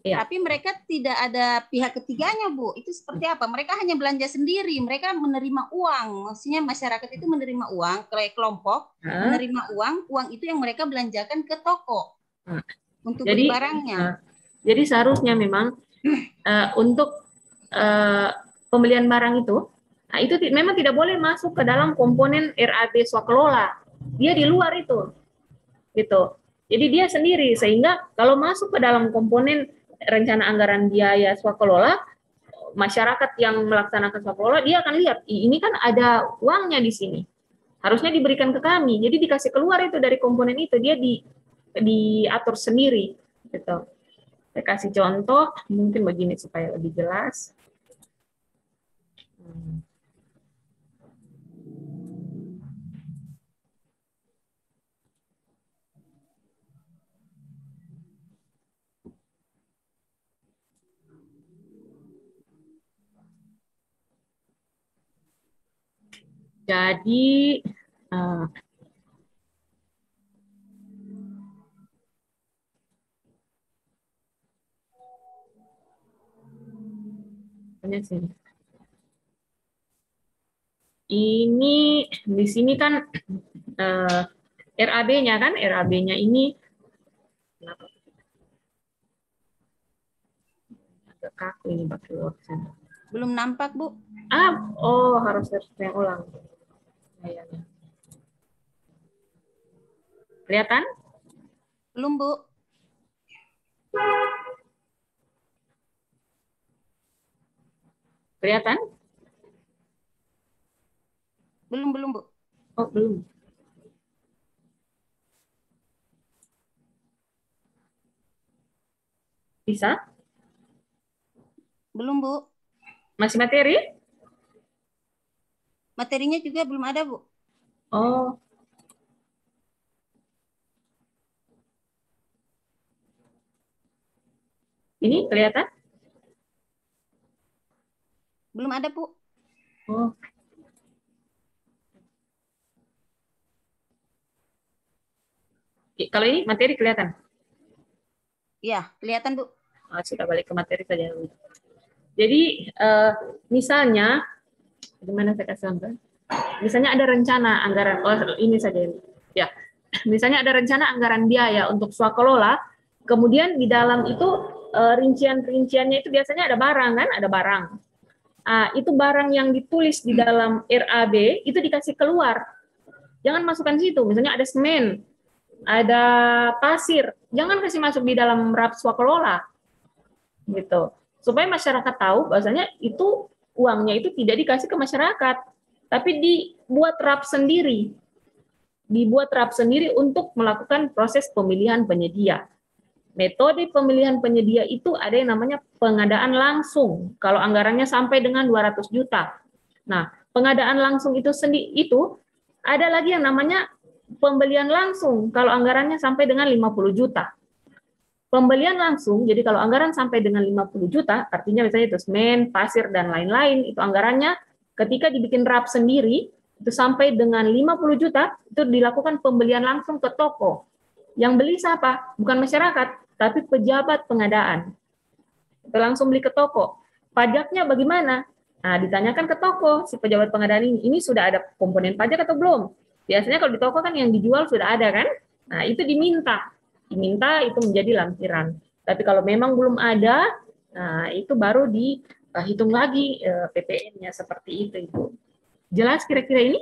Iya. Tapi mereka tidak ada pihak ketiganya, Bu. Itu seperti apa? Mereka hanya belanja sendiri. Mereka menerima uang. Maksudnya masyarakat itu menerima uang, kayak kelompok menerima uang itu yang mereka belanjakan ke toko untuk beli barangnya. Jadi seharusnya memang untuk pembelian barang itu, itu memang tidak boleh masuk ke dalam komponen RAB swakelola. Dia di luar itu, gitu. Jadi dia sendiri, sehingga kalau masuk ke dalam komponen rencana anggaran biaya swakelola, masyarakat yang melaksanakan swakelola, dia akan lihat, ini kan ada uangnya di sini, harusnya diberikan ke kami, jadi dikasih keluar itu dari komponen itu, dia diatur sendiri. Gitu. Saya kasih contoh, mungkin begini supaya lebih jelas. Jadi ini di sini kan RAB-nya kan, RAB-nya ini agak kaku ini pakai Word. Belum nampak Bu. Harus saya ulang. Kelihatan? Belum Bu. Kelihatan? Belum Bu. Belum. Bisa? Belum Bu. Masih materi? Materinya juga belum ada Bu. Ini kelihatan? Belum ada Bu. Kalau ini materi kelihatan? Iya, kelihatan Bu. Sudah balik ke materi saja. Jadi misalnya, gimana saya kasih contoh? Misalnya ada rencana anggaran, ini saja ini. Ya, misalnya ada rencana anggaran biaya untuk swakelola, kemudian di dalam itu rincian-rinciannya itu biasanya ada barang kan, ada barang. Itu barang yang ditulis di dalam RAB itu dikasih keluar. Jangan masukkan situ. Misalnya ada semen, ada pasir, jangan kasih masuk di dalam RAB swakelola. Gitu. Supaya masyarakat tahu bahwasanya itu uangnya itu tidak dikasih ke masyarakat, tapi dibuat RAB sendiri. Dibuat RAB sendiri untuk melakukan proses pemilihan penyedia. Metode pemilihan penyedia itu ada yang namanya pengadaan langsung. Kalau anggarannya sampai dengan 200 juta. Nah, pengadaan langsung itu ada lagi yang namanya pembelian langsung kalau anggarannya sampai dengan 50 juta. Pembelian langsung, jadi kalau anggaran sampai dengan 50 juta, artinya misalnya itu semen, pasir, dan lain-lain, itu anggarannya ketika dibikin RAP sendiri, itu sampai dengan 50 juta, itu dilakukan pembelian langsung ke toko. Yang beli siapa? Bukan masyarakat, tapi pejabat pengadaan. Itu langsung beli ke toko. Pajaknya bagaimana? Nah, ditanyakan ke toko, si pejabat pengadaan ini sudah ada komponen pajak atau belum? Biasanya kalau di toko kan yang dijual sudah ada kan? Nah, itu diminta itu menjadi lampiran. Tapi kalau memang belum ada, nah itu baru dihitung lagi PPN-nya seperti itu, Ibu. Jelas kira-kira ini?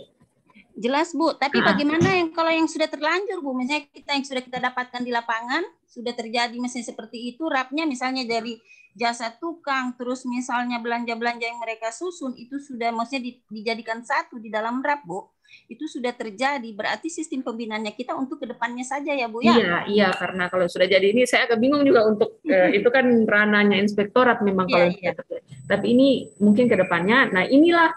Jelas, Bu. Tapi bagaimana kalau yang sudah terlanjur, Bu? Misalnya yang sudah kita dapatkan di lapangan, sudah terjadi misalnya seperti itu, rapnya misalnya dari jasa tukang, terus misalnya belanja-belanja yang mereka susun, itu sudah maksudnya dijadikan satu di dalam rap, Bu. Itu sudah terjadi, berarti sistem pembinaannya kita untuk kedepannya saja ya, Bu ya? Iya, karena kalau sudah jadi ini saya agak bingung juga untuk itu kan ranahnya inspektorat memang kalau tapi ini mungkin kedepannya. Nah inilah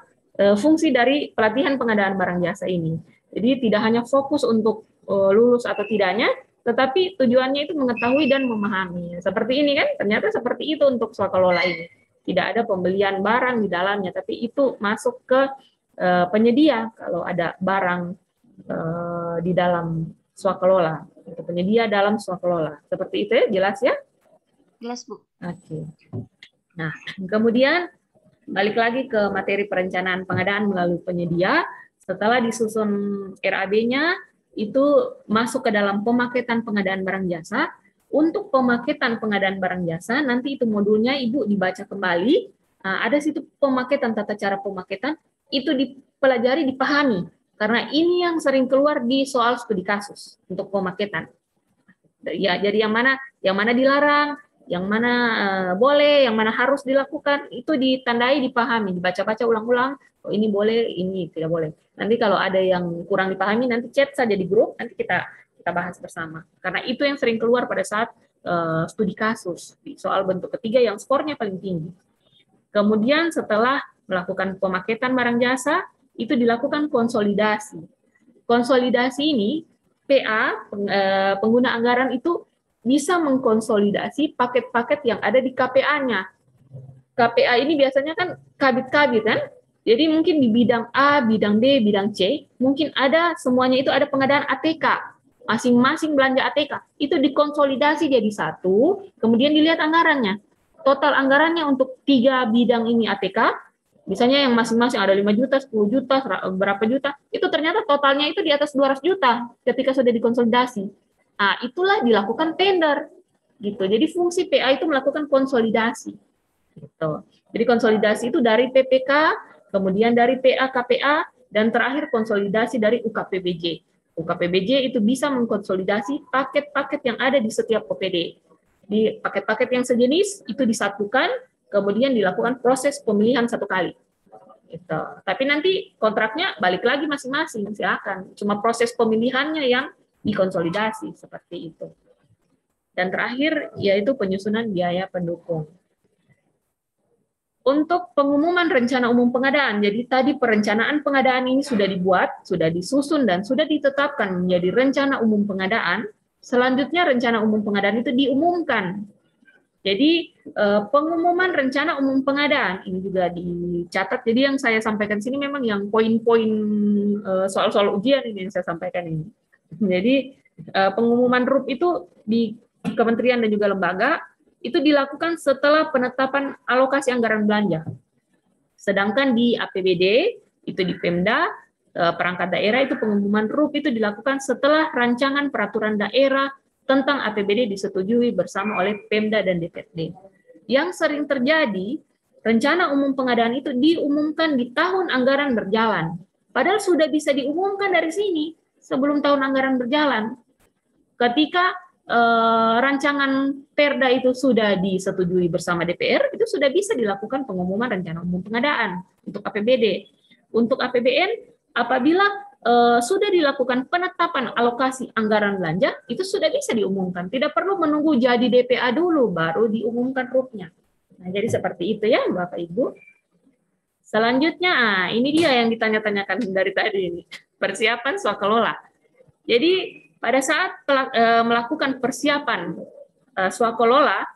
fungsi dari pelatihan pengadaan barang jasa ini. Jadi tidak hanya fokus untuk lulus atau tidaknya, tetapi tujuannya itu mengetahui dan memahami. Seperti ini kan, ternyata seperti itu untuk swakalola ini. Tidak ada pembelian barang di dalamnya, tapi itu masuk ke penyedia kalau ada barang di dalam swakalola, itu penyedia dalam swakalola. Seperti itu ya, jelas ya? Jelas, Bu. Oke. Nah, kemudian balik lagi ke materi perencanaan pengadaan melalui penyedia. Setelah disusun RAB-nya, itu masuk ke dalam pemaketan pengadaan barang jasa. Untuk pemaketan pengadaan barang jasa, nanti itu modulnya Ibu dibaca kembali. Nah, ada situ pemaketan, tata cara pemaketan, itu dipelajari, dipahami. Karena ini yang sering keluar di soal studi kasus untuk pemaketan. Ya, jadi yang mana dilarang, yang mana boleh, yang mana harus dilakukan, itu ditandai, dipahami, dibaca-baca ulang-ulang. Oh, ini boleh, ini tidak boleh. Nanti kalau ada yang kurang dipahami, nanti chat saja di grup, nanti kita bahas bersama. Karena itu yang sering keluar pada saat studi kasus, di soal bentuk ketiga yang skornya paling tinggi. Kemudian setelah melakukan pemaketan barang jasa, itu dilakukan konsolidasi. Konsolidasi ini, PA, pengguna anggaran itu bisa mengkonsolidasi paket-paket yang ada di KPA-nya. KPA ini biasanya kan kabit-kabit kan? Jadi mungkin di bidang A, bidang B, bidang C, mungkin ada semuanya itu ada pengadaan ATK. Masing-masing belanja ATK. Itu dikonsolidasi jadi satu, kemudian dilihat anggarannya. Total anggarannya untuk 3 bidang ini ATK, misalnya yang masing-masing ada 5 juta, 10 juta, berapa juta, itu ternyata totalnya itu di atas 200 juta ketika sudah dikonsolidasi. Nah, itulah dilakukan tender. Gitu. Jadi fungsi PA itu melakukan konsolidasi. Gitu. Jadi konsolidasi itu dari PPK, kemudian dari PA KPA, dan terakhir konsolidasi dari UKPBJ. UKPBJ itu bisa mengkonsolidasi paket-paket yang ada di setiap OPD. Di paket-paket yang sejenis itu disatukan, kemudian dilakukan proses pemilihan satu kali. Gitu. Tapi nanti kontraknya balik lagi masing-masing, silakan. Cuma proses pemilihannya yang dikonsolidasi seperti itu. Dan terakhir yaitu penyusunan biaya pendukung. Untuk pengumuman rencana umum pengadaan, jadi tadi perencanaan pengadaan ini sudah dibuat, sudah disusun dan sudah ditetapkan menjadi rencana umum pengadaan. Selanjutnya rencana umum pengadaan itu diumumkan. Jadi pengumuman rencana umum pengadaan ini juga dicatat. Jadi yang saya sampaikan sini memang yang poin-poin soal-soal ujian ini yang saya sampaikan ini. Jadi pengumuman RUP itu di kementerian dan juga lembaga itu dilakukan setelah penetapan alokasi anggaran belanja. Sedangkan di APBD itu di Pemda perangkat daerah itu pengumuman RUP itu dilakukan setelah rancangan peraturan daerah tentang APBD disetujui bersama oleh Pemda dan DPRD. Yang sering terjadi, rencana umum pengadaan itu diumumkan di tahun anggaran berjalan. Padahal sudah bisa diumumkan dari sini sebelum tahun anggaran berjalan. Ketika rancangan Perda itu sudah disetujui bersama DPR, itu sudah bisa dilakukan pengumuman rencana umum pengadaan untuk APBD. Untuk APBN, apabila sudah dilakukan penetapan alokasi anggaran belanja, itu sudah bisa diumumkan. Tidak perlu menunggu jadi DPA dulu, baru diumumkan RUP-nya. Nah, jadi seperti itu ya, Bapak Ibu. Selanjutnya, ini dia yang ditanya-tanyakan dari tadi ini, persiapan swakalola. Jadi pada saat melakukan persiapan swakelola,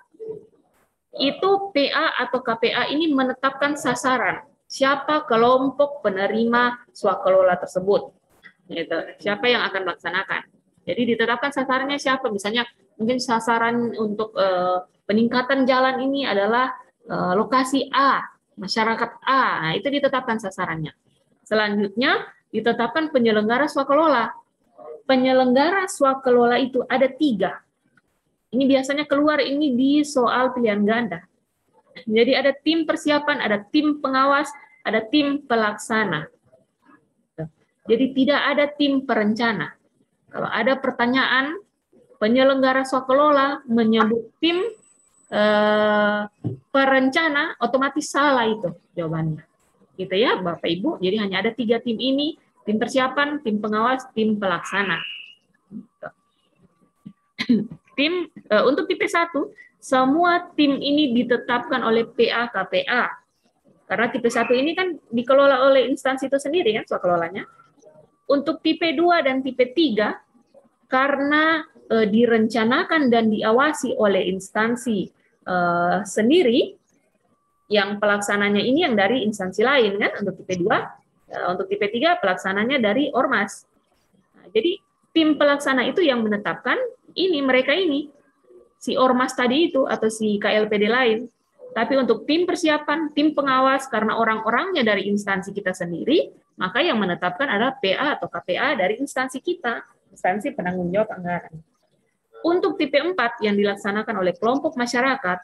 itu PA atau KPA ini menetapkan sasaran siapa kelompok penerima swakelola tersebut, gitu. Siapa yang akan melaksanakan. Jadi ditetapkan sasarannya siapa, misalnya mungkin sasaran untuk peningkatan jalan ini adalah lokasi A, masyarakat A. Nah, itu ditetapkan sasarannya. Selanjutnya ditetapkan penyelenggara swakelola. Penyelenggara swakelola itu ada 3. Ini biasanya keluar ini di soal pilihan ganda. Jadi ada tim persiapan, ada tim pengawas, ada tim pelaksana. Jadi tidak ada tim perencana. Kalau ada pertanyaan, penyelenggara swakelola menyebut tim perencana, otomatis salah itu jawabannya. Gitu ya, Bapak Ibu. Jadi hanya ada 3 tim ini, tim persiapan, tim pengawas, tim pelaksana. Untuk tipe 1, semua tim ini ditetapkan oleh PA KPA. Karena tipe 1 ini kan dikelola oleh instansi itu sendiri kan, swakelolanya. Untuk tipe 2 dan tipe 3, karena direncanakan dan diawasi oleh instansi sendiri, yang pelaksananya ini yang dari instansi lain kan, untuk tipe 2. Untuk tipe 3, pelaksananya dari ormas. Nah, jadi tim pelaksana itu yang menetapkan mereka ini, si ormas tadi itu atau si KLPD lain. Tapi untuk tim persiapan, tim pengawas, karena orang-orangnya dari instansi kita sendiri, maka yang menetapkan adalah PA atau KPA dari instansi kita, instansi penanggung jawab anggaran. Untuk tipe 4 yang dilaksanakan oleh kelompok masyarakat,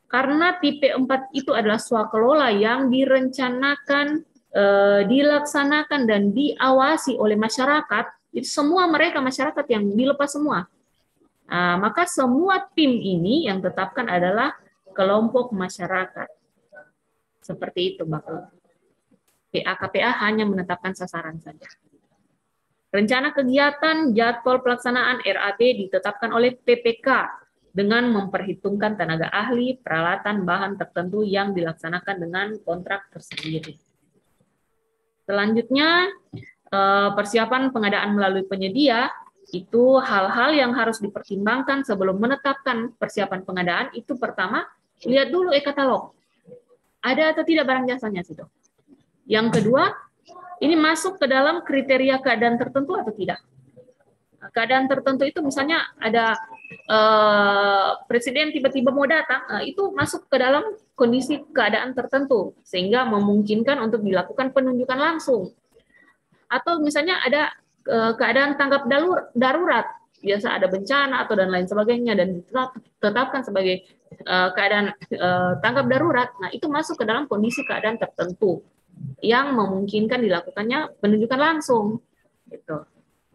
karena tipe 4 itu adalah swakelola yang direncanakan, dilaksanakan, dan diawasi oleh masyarakat, itu semua mereka masyarakat yang dilepas semua. Nah, maka semua tim ini yang tetapkan adalah kelompok masyarakat. Seperti itu, Bapak. PA-KPA hanya menetapkan sasaran saja. Rencana kegiatan, jadwal pelaksanaan RAB ditetapkan oleh PPK dengan memperhitungkan tenaga ahli, peralatan, bahan tertentu yang dilaksanakan dengan kontrak tersendiri. Selanjutnya, persiapan pengadaan melalui penyedia, itu hal-hal yang harus dipertimbangkan sebelum menetapkan persiapan pengadaan. Itu pertama, lihat dulu e-katalog. Ada atau tidak barang jasanya situ. Yang kedua, ini masuk ke dalam kriteria keadaan tertentu atau tidak. Keadaan tertentu itu misalnya ada presiden tiba-tiba mau datang, itu masuk ke dalam kondisi keadaan tertentu, sehingga memungkinkan untuk dilakukan penunjukan langsung. Atau misalnya ada keadaan tanggap darurat, biasa ada bencana atau dan lain sebagainya, dan ditetapkan sebagai keadaan tanggap darurat. Nah, itu masuk ke dalam kondisi keadaan tertentu yang memungkinkan dilakukannya penunjukan langsung. Gitu.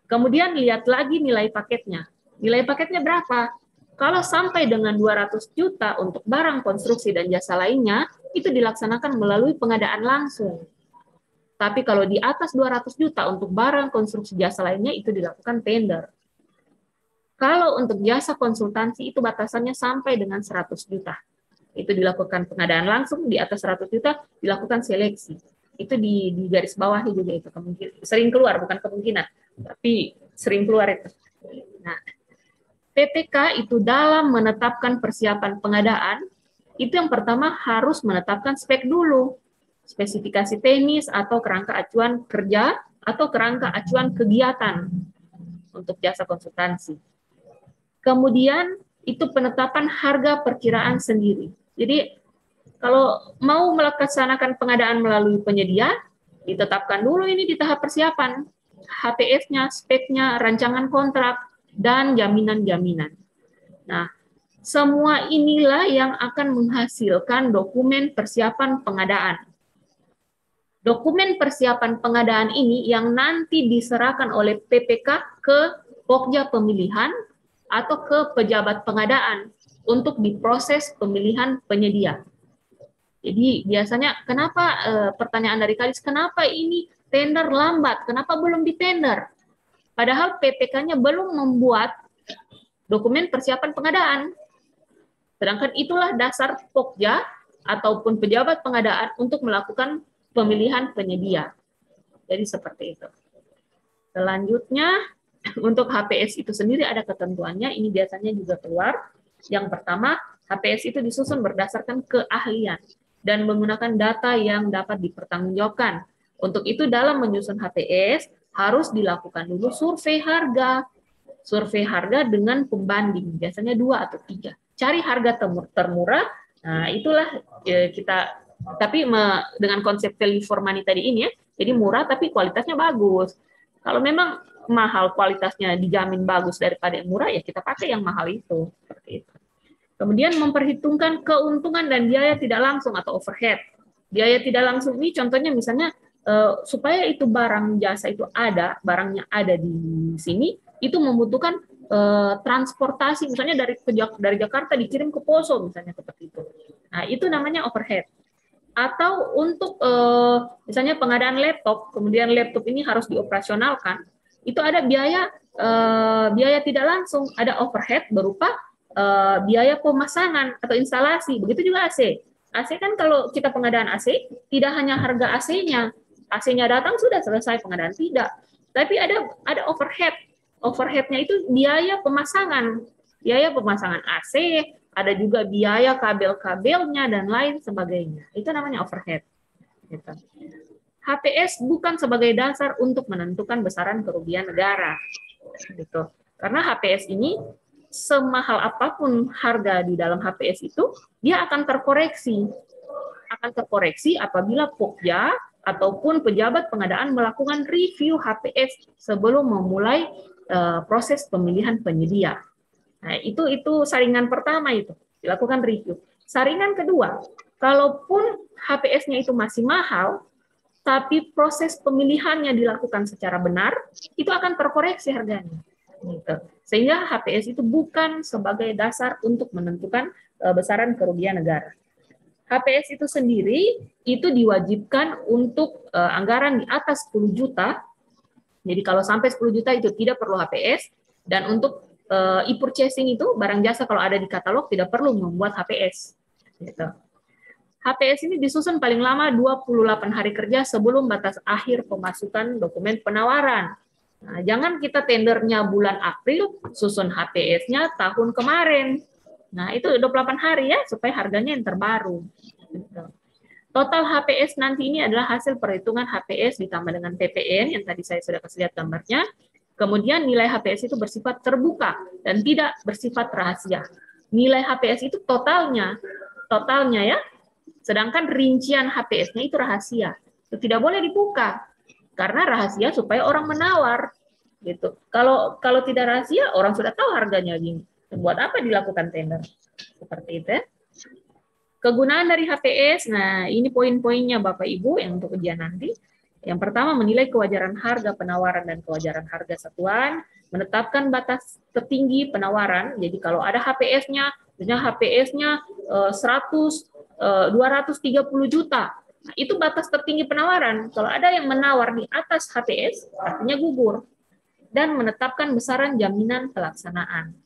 Kemudian lihat lagi nilai paketnya. Nilai paketnya berapa? Kalau sampai dengan 200 juta untuk barang konstruksi dan jasa lainnya, itu dilaksanakan melalui pengadaan langsung. Tapi kalau di atas 200 juta untuk barang konstruksi jasa lainnya, itu dilakukan tender. Kalau untuk jasa konsultansi, itu batasannya sampai dengan 100 juta. Itu dilakukan pengadaan langsung, di atas 100 juta dilakukan seleksi. Itu di garis bawahnya juga itu kemungkinan. Sering keluar, bukan kemungkinan, tapi sering keluar itu. Nah, PPK itu dalam menetapkan persiapan pengadaan, itu yang pertama harus menetapkan spek dulu. Spesifikasi teknis atau kerangka acuan kerja atau kerangka acuan kegiatan untuk jasa konsultansi. Kemudian itu penetapan harga perkiraan sendiri. Jadi kalau mau melaksanakan pengadaan melalui penyedia, ditetapkan dulu ini di tahap persiapan. HPS-nya, speknya, rancangan kontrak, dan jaminan-jaminan. Nah, semua inilah yang akan menghasilkan dokumen persiapan pengadaan. Dokumen persiapan pengadaan ini yang nanti diserahkan oleh PPK ke Pokja Pemilihan atau ke pejabat pengadaan untuk diproses pemilihan penyedia. Jadi biasanya kenapa pertanyaan dari Kadis, kenapa ini tender lambat, kenapa belum ditender? Padahal PPK-nya belum membuat dokumen persiapan pengadaan. Sedangkan itulah dasar Pokja ataupun pejabat pengadaan untuk melakukan pemilihan penyedia. Jadi seperti itu. Selanjutnya, untuk HPS itu sendiri ada ketentuannya, ini biasanya juga keluar. Yang pertama, HPS itu disusun berdasarkan keahlian dan menggunakan data yang dapat dipertanggungjawabkan. Untuk itu dalam menyusun HPS harus dilakukan dulu survei harga. Survei harga dengan pembanding, biasanya 2 atau 3. Cari harga termurah, nah itulah kita, tapi dengan konsep value for money tadi ini ya, jadi murah tapi kualitasnya bagus. Kalau memang mahal kualitasnya dijamin bagus daripada yang murah, ya kita pakai yang mahal itu. Seperti itu. Kemudian memperhitungkan keuntungan dan biaya tidak langsung atau overhead. Biaya tidak langsung ini contohnya misalnya supaya itu barang jasa itu ada, barangnya ada di sini, itu membutuhkan transportasi, misalnya dari Jakarta dikirim ke Poso, misalnya seperti itu. Nah, itu namanya overhead. Atau untuk misalnya pengadaan laptop, kemudian laptop ini harus dioperasionalkan, itu ada biaya tidak langsung, ada overhead berupa biaya pemasangan atau instalasi. Begitu juga AC. AC kan kalau kita pengadaan AC, tidak hanya harga AC-nya. AC-nya datang sudah selesai pengadaan, tidak. Tapi ada overhead. Overhead-nya itu biaya pemasangan. Biaya pemasangan AC, ada juga biaya kabel-kabelnya, dan lain sebagainya. Itu namanya overhead. Gitu. HPS bukan sebagai dasar untuk menentukan besaran kerugian negara. Gitu. Karena HPS ini, semahal apapun harga di dalam HPS itu, dia akan terkoreksi. Akan terkoreksi apabila Pokja ataupun pejabat pengadaan melakukan review HPS sebelum memulai proses pemilihan penyedia. Nah, itu saringan pertama itu, dilakukan review. Saringan kedua, kalaupun HPS-nya itu masih mahal, tapi proses pemilihannya dilakukan secara benar, itu akan terkoreksi harganya. Gitu. Sehingga HPS itu bukan sebagai dasar untuk menentukan besaran kerugian negara. HPS itu sendiri itu diwajibkan untuk anggaran di atas 10 juta. Jadi kalau sampai 10 juta itu tidak perlu HPS, dan untuk e-purchasing itu barang jasa kalau ada di katalog tidak perlu membuat HPS. Gitu. HPS ini disusun paling lama 28 hari kerja sebelum batas akhir pemasukan dokumen penawaran. Nah, jangan kita tendernya bulan April, susun HPS-nya tahun kemarin. Nah, itu 28 hari ya, supaya harganya yang terbaru. Gitu. Total HPS nanti ini adalah hasil perhitungan HPS ditambah dengan PPN, yang tadi saya sudah kasih lihat gambarnya. Kemudian nilai HPS itu bersifat terbuka dan tidak bersifat rahasia. Nilai HPS itu totalnya ya. Sedangkan rincian HPS-nya itu rahasia. Itu tidak boleh dibuka. Karena rahasia supaya orang menawar. Gitu. Kalau tidak rahasia, orang sudah tahu harganya gini. Buat apa dilakukan tender? Seperti itu ya. Kegunaan dari HPS, nah ini poin-poinnya Bapak Ibu yang untuk ujian nanti. Yang pertama, menilai kewajaran harga penawaran dan kewajaran harga satuan, menetapkan batas tertinggi penawaran. Jadi kalau ada HPS-nya, misalnya HPS-nya 230 juta, nah, itu batas tertinggi penawaran. Kalau ada yang menawar di atas HPS, artinya gugur. Dan menetapkan besaran jaminan pelaksanaan.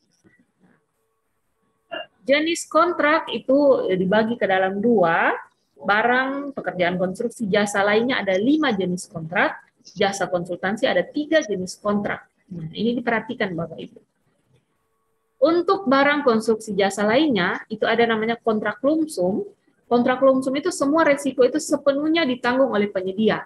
Jenis kontrak itu dibagi ke dalam 2, barang, pekerjaan konstruksi, jasa lainnya ada 5 jenis kontrak, jasa konsultansi ada 3 jenis kontrak. Nah, ini diperhatikan Bapak Ibu. Untuk barang konstruksi jasa lainnya, itu ada namanya kontrak lumsum. Kontrak lumsum itu semua resiko itu sepenuhnya ditanggung oleh penyedia.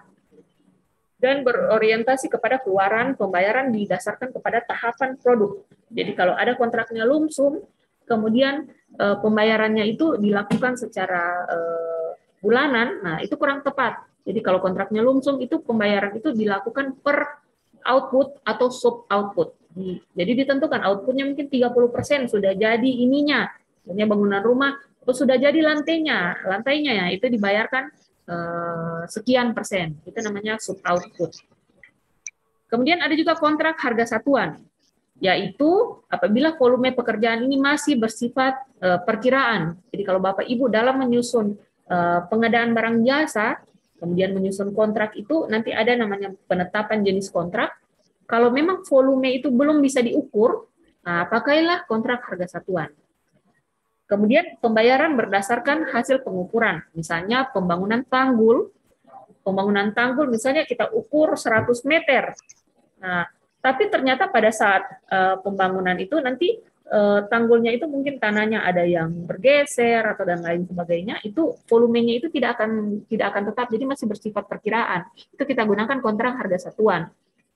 Dan berorientasi kepada keluaran pembayaran didasarkan kepada tahapan produk. Jadi kalau ada kontraknya lumsum, kemudian pembayarannya itu dilakukan secara bulanan, nah itu kurang tepat. Jadi kalau kontraknya lumsum itu pembayaran itu dilakukan per output atau sub output. Jadi ditentukan outputnya mungkin 30% sudah jadi ininya, misalnya bangunan rumah, atau sudah jadi lantainya ya itu dibayarkan sekian persen. Itu namanya sub output. Kemudian ada juga kontrak harga satuan, yaitu apabila volume pekerjaan ini masih bersifat perkiraan. Jadi kalau Bapak Ibu dalam menyusun pengadaan barang jasa, kemudian menyusun kontrak itu nanti ada namanya penetapan jenis kontrak. Kalau memang volume itu belum bisa diukur, nah, pakailah kontrak harga satuan. Kemudian pembayaran berdasarkan hasil pengukuran, misalnya pembangunan tanggul. Pembangunan tanggul misalnya kita ukur 100 meter. Nah, tapi ternyata pada saat pembangunan itu nanti tanggulnya itu mungkin tanahnya ada yang bergeser atau dan lain sebagainya, itu volumenya itu tidak akan tetap, jadi masih bersifat perkiraan. Itu kita gunakan kontrak harga satuan.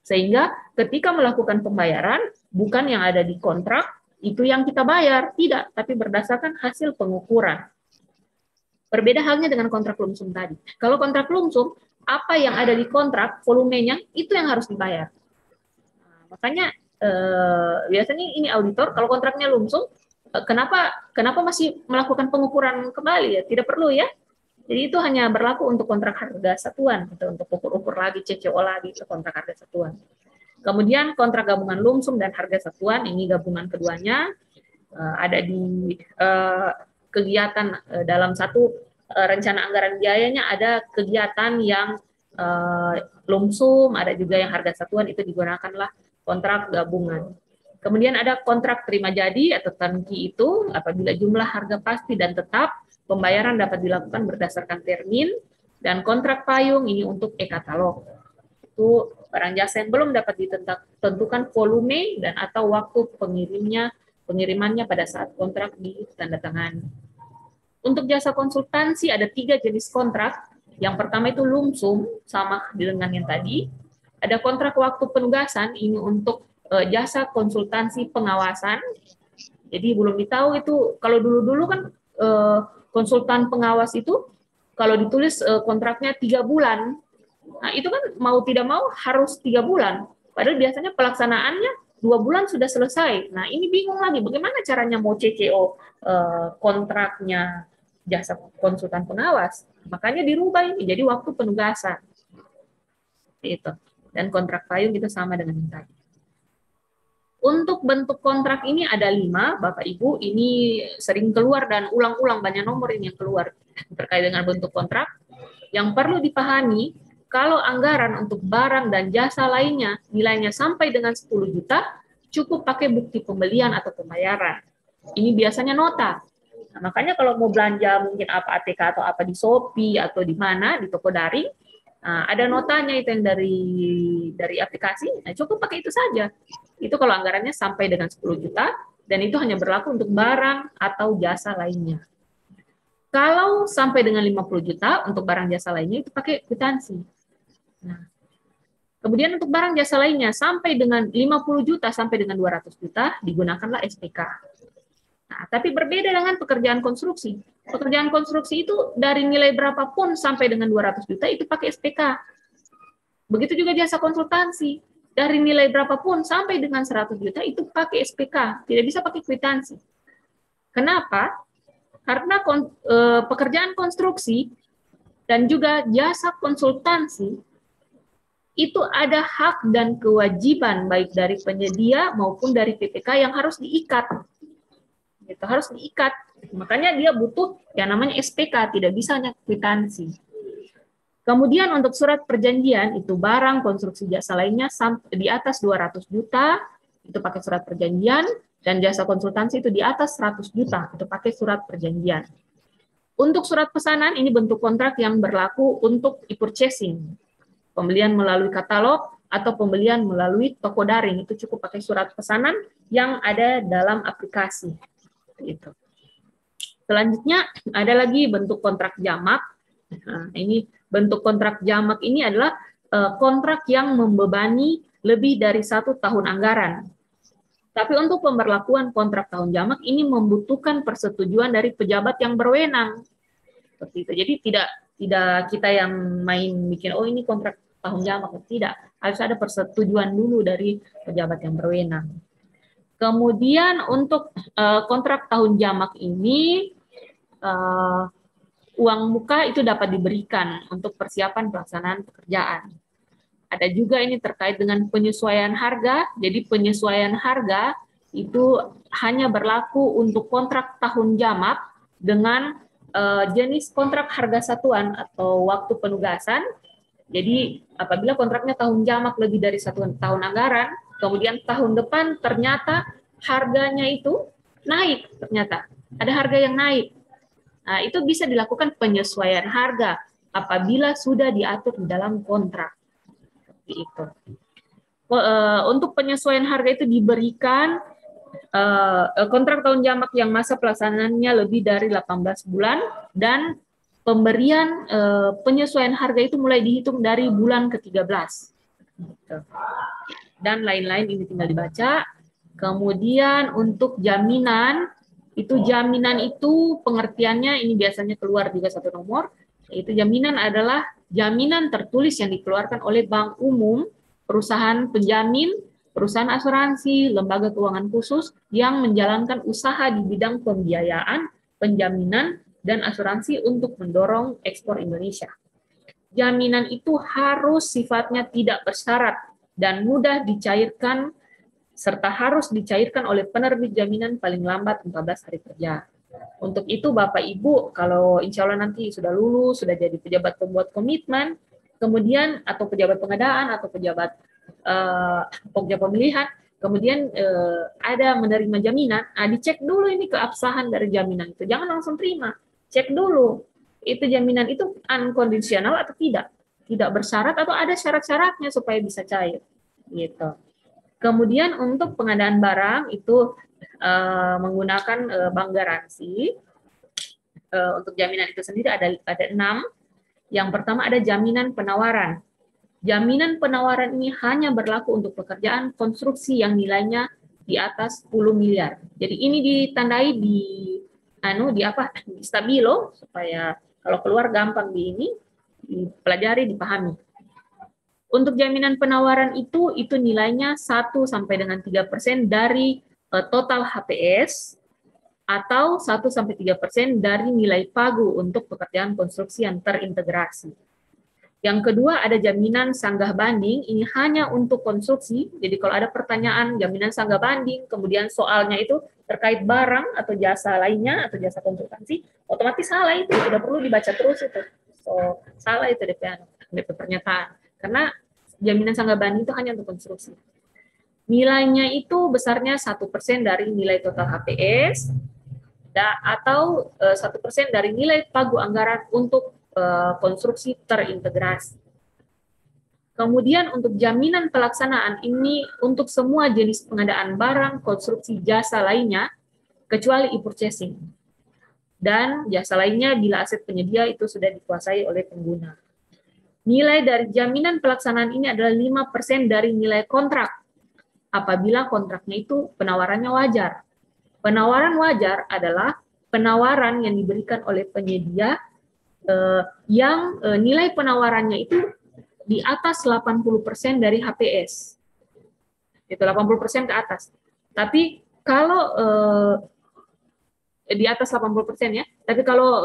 Sehingga ketika melakukan pembayaran, bukan yang ada di kontrak itu yang kita bayar, tidak, tapi berdasarkan hasil pengukuran. Berbeda halnya dengan kontrak lumsum tadi. Kalau kontrak lumsum, apa yang ada di kontrak, volumenya, itu yang harus dibayar. Nah, makanya biasanya ini auditor, kalau kontraknya lumsum, kenapa masih melakukan pengukuran kembali ya? Tidak perlu ya. Jadi itu hanya berlaku untuk kontrak harga satuan, gitu, untuk ukur-ukur lagi, CCO lagi ke kontrak harga satuan. Kemudian kontrak gabungan lumsum dan harga satuan, ini gabungan keduanya, ada di kegiatan dalam satu rencana anggaran biayanya, ada kegiatan yang lumsum, ada juga yang harga satuan, itu digunakanlah kontrak gabungan. Kemudian ada kontrak terima jadi atau turnkey, itu apabila jumlah harga pasti dan tetap, pembayaran dapat dilakukan berdasarkan termin, dan kontrak payung ini untuk e-katalog. Itu barang jasa yang belum dapat ditentukan volume dan atau waktu pengirimannya pada saat kontrak ditandatangani. Untuk jasa konsultansi ada 3 jenis kontrak. Yang pertama itu lumsum, sama dengan yang tadi. Ada kontrak waktu penugasan, ini untuk jasa konsultansi pengawasan. Jadi belum ditahu itu, kalau dulu-dulu kan konsultan pengawas itu kalau ditulis kontraknya 3 bulan, nah itu kan mau tidak mau harus 3 bulan. Padahal biasanya pelaksanaannya 2 bulan sudah selesai. Nah ini bingung lagi, bagaimana caranya mau CCO kontraknya jasa konsultan pengawas. Makanya dirubah ini jadi waktu penugasan. Itu. Dan kontrak payung itu sama dengan yang tadi. Untuk bentuk kontrak ini ada 5, Bapak Ibu, ini sering keluar dan ulang-ulang, banyak nomor ini yang keluar terkait dengan bentuk kontrak. Yang perlu dipahami, kalau anggaran untuk barang dan jasa lainnya nilainya sampai dengan 10 juta, cukup pakai bukti pembelian atau pembayaran. Ini biasanya nota. Nah, makanya kalau mau belanja mungkin apa ATK atau apa di Shopee atau di mana, di toko daring, ada notanya itu yang dari aplikasi, nah cukup pakai itu saja. Itu kalau anggarannya sampai dengan 10 juta, dan itu hanya berlaku untuk barang atau jasa lainnya. Kalau sampai dengan 50 juta, untuk barang jasa lainnya itu pakai kwitansi. Nah, kemudian untuk barang jasa lainnya, sampai dengan 50 juta sampai dengan 200 juta, digunakanlah SPK. Nah, tapi berbeda dengan pekerjaan konstruksi. Pekerjaan konstruksi itu dari nilai berapapun sampai dengan 200 juta itu pakai SPK. Begitu juga jasa konsultansi. Dari nilai berapapun sampai dengan 100 juta itu pakai SPK. Tidak bisa pakai kwitansi. Kenapa? Karena pekerjaan konstruksi dan juga jasa konsultansi itu ada hak dan kewajiban baik dari penyedia maupun dari PPK yang harus diikat. Itu harus diikat. Makanya dia butuh yang namanya SPK, tidak bisa hanya kwitansi. Kemudian untuk surat perjanjian, itu barang, konstruksi, jasa lainnya di atas 200 juta, itu pakai surat perjanjian, dan jasa konsultansi itu di atas 100 juta, itu pakai surat perjanjian. Untuk surat pesanan, ini bentuk kontrak yang berlaku untuk e-purchasing. Pembelian melalui katalog atau pembelian melalui toko daring, itu cukup pakai surat pesanan yang ada dalam aplikasi. Gitu. Selanjutnya ada lagi bentuk kontrak jamak. Nah, ini bentuk kontrak jamak ini adalah kontrak yang membebani lebih dari 1 tahun anggaran. Tapi untuk pemberlakuan kontrak tahun jamak ini membutuhkan persetujuan dari pejabat yang berwenang. Seperti itu. Jadi tidak kita yang main bikin ini kontrak tahun jamak, tidak. Harus ada persetujuan dulu dari pejabat yang berwenang. Kemudian untuk kontrak tahun jamak ini uang muka itu dapat diberikan untuk persiapan pelaksanaan pekerjaan. Ada juga ini terkait dengan penyesuaian harga. Jadi penyesuaian harga itu hanya berlaku untuk kontrak tahun jamak dengan jenis kontrak harga satuan atau waktu penugasan. Jadi apabila kontraknya tahun jamak lebih dari 1 tahun anggaran, kemudian tahun depan ternyata harganya itu naik, ternyata ada harga yang naik. Nah, itu bisa dilakukan penyesuaian harga apabila sudah diatur di dalam kontrak. Seperti itu. Untuk penyesuaian harga itu diberikan kontrak tahun jamak yang masa pelaksanaannya lebih dari 18 bulan dan pemberian penyesuaian harga itu mulai dihitung dari bulan ke-13. Dan lain-lain ini tinggal dibaca. Kemudian untuk jaminan itu pengertiannya ini biasanya keluar juga satu nomor, yaitu jaminan adalah jaminan tertulis yang dikeluarkan oleh bank umum, perusahaan penjamin, perusahaan asuransi, lembaga keuangan khusus yang menjalankan usaha di bidang pembiayaan, penjaminan, dan asuransi untuk mendorong ekspor Indonesia. Jaminan itu harus sifatnya tidak bersyarat dan mudah dicairkan serta harus dicairkan oleh penerbit jaminan paling lambat 14 hari kerja. Untuk itu Bapak Ibu, kalau insya Allah nanti sudah lulus, sudah jadi pejabat pembuat komitmen, kemudian atau pejabat pengadaan atau pejabat pokja pemilihan, kemudian ada menerima jaminan, dicek dulu ini keabsahan dari jaminan itu. Jangan langsung terima, cek dulu itu jaminan itu unconditional atau tidak bersyarat atau ada syarat-syaratnya supaya bisa cair, gitu. Kemudian untuk pengadaan barang itu menggunakan bank garansi. Untuk jaminan itu sendiri ada 6. Yang pertama ada jaminan penawaran. Jaminan penawaran ini hanya berlaku untuk pekerjaan konstruksi yang nilainya di atas 10 miliar. Jadi ini ditandai di stabilo supaya kalau keluar gampang dipelajari, dipahami. Untuk jaminan penawaran itu nilainya 1 sampai dengan 3% dari total HPS atau 1 sampai 3% dari nilai pagu untuk pekerjaan konstruksi yang terintegrasi. Yang kedua ada jaminan sanggah banding, ini hanya untuk konstruksi. Jadi kalau ada pertanyaan jaminan sanggah banding, kemudian soalnya itu terkait barang atau jasa lainnya atau jasa konsultansi, otomatis salah itu, tidak perlu dibaca terus itu. So, salah itu DP pernyataan. Karena jaminan sanggah banding itu hanya untuk konstruksi. Nilainya itu besarnya 1% dari nilai total HPS atau 1% dari nilai pagu anggaran untuk konstruksi terintegrasi. Kemudian untuk jaminan pelaksanaan ini untuk semua jenis pengadaan barang, konstruksi, jasa lainnya, kecuali e-purchasing. Dan jasa lainnya bila aset penyedia itu sudah dikuasai oleh pengguna. Nilai dari jaminan pelaksanaan ini adalah 5% dari nilai kontrak apabila kontraknya itu penawarannya wajar. Penawaran wajar adalah penawaran yang diberikan oleh penyedia yang nilai penawarannya itu di atas 80% dari HPS. Itu 80% ke atas. Tapi kalau di atas 80% ya, tapi kalau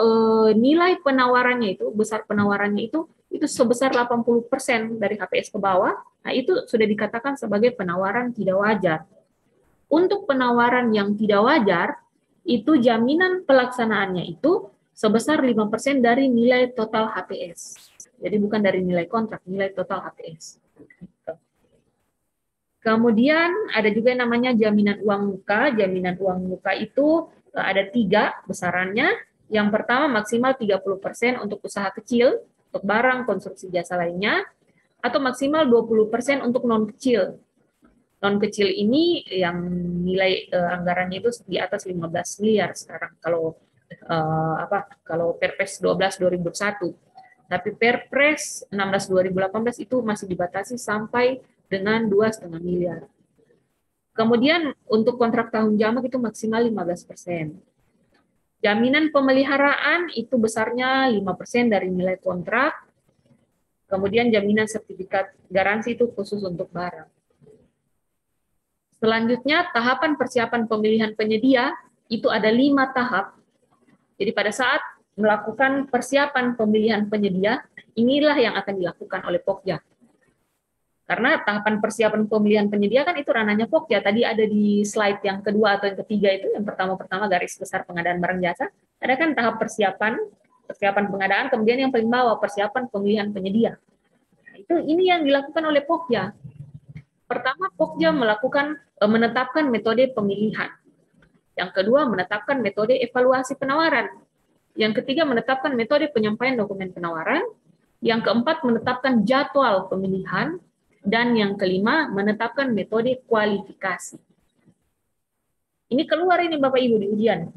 nilai penawarannya itu, besar penawarannya itu sebesar 80% dari HPS ke bawah, nah itu sudah dikatakan sebagai penawaran tidak wajar. Untuk penawaran yang tidak wajar, itu jaminan pelaksanaannya itu sebesar 5% dari nilai total HPS. Jadi bukan dari nilai kontrak, nilai total HPS. Kemudian ada juga yang namanya jaminan uang muka. Jaminan uang muka itu ada 3 besarannya. Yang pertama maksimal 30% untuk usaha kecil, untuk barang, konstruksi, jasa lainnya, atau maksimal 20% untuk non-kecil. Non-kecil ini yang nilai anggarannya itu di atas 15 miliar sekarang kalau Perpres 12 2001. Tapi Perpres 16 2018 itu masih dibatasi sampai dengan 2,5 miliar. Kemudian untuk kontrak tahun jamak itu maksimal 15%. Jaminan pemeliharaan itu besarnya 5% dari nilai kontrak. Kemudian jaminan sertifikat garansi itu khusus untuk barang. Selanjutnya, tahapan persiapan pemilihan penyedia itu ada 5 tahap. Jadi pada saat melakukan persiapan pemilihan penyedia, inilah yang akan dilakukan oleh Pokja. Karena tahapan persiapan pemilihan penyedia kan itu ranahnya Pokja. Tadi ada di slide yang kedua atau yang ketiga itu, yang pertama garis besar pengadaan barang jasa, ada kan tahap persiapan pengadaan, kemudian yang paling bawah persiapan pemilihan penyedia. Nah, ini yang dilakukan oleh Pokja. Pertama, Pokja menetapkan metode pemilihan. Yang kedua, menetapkan metode evaluasi penawaran. Yang ketiga, menetapkan metode penyampaian dokumen penawaran. Yang keempat, menetapkan jadwal pemilihan. Dan yang kelima, menetapkan metode kualifikasi. Ini keluar ini Bapak Ibu di ujian.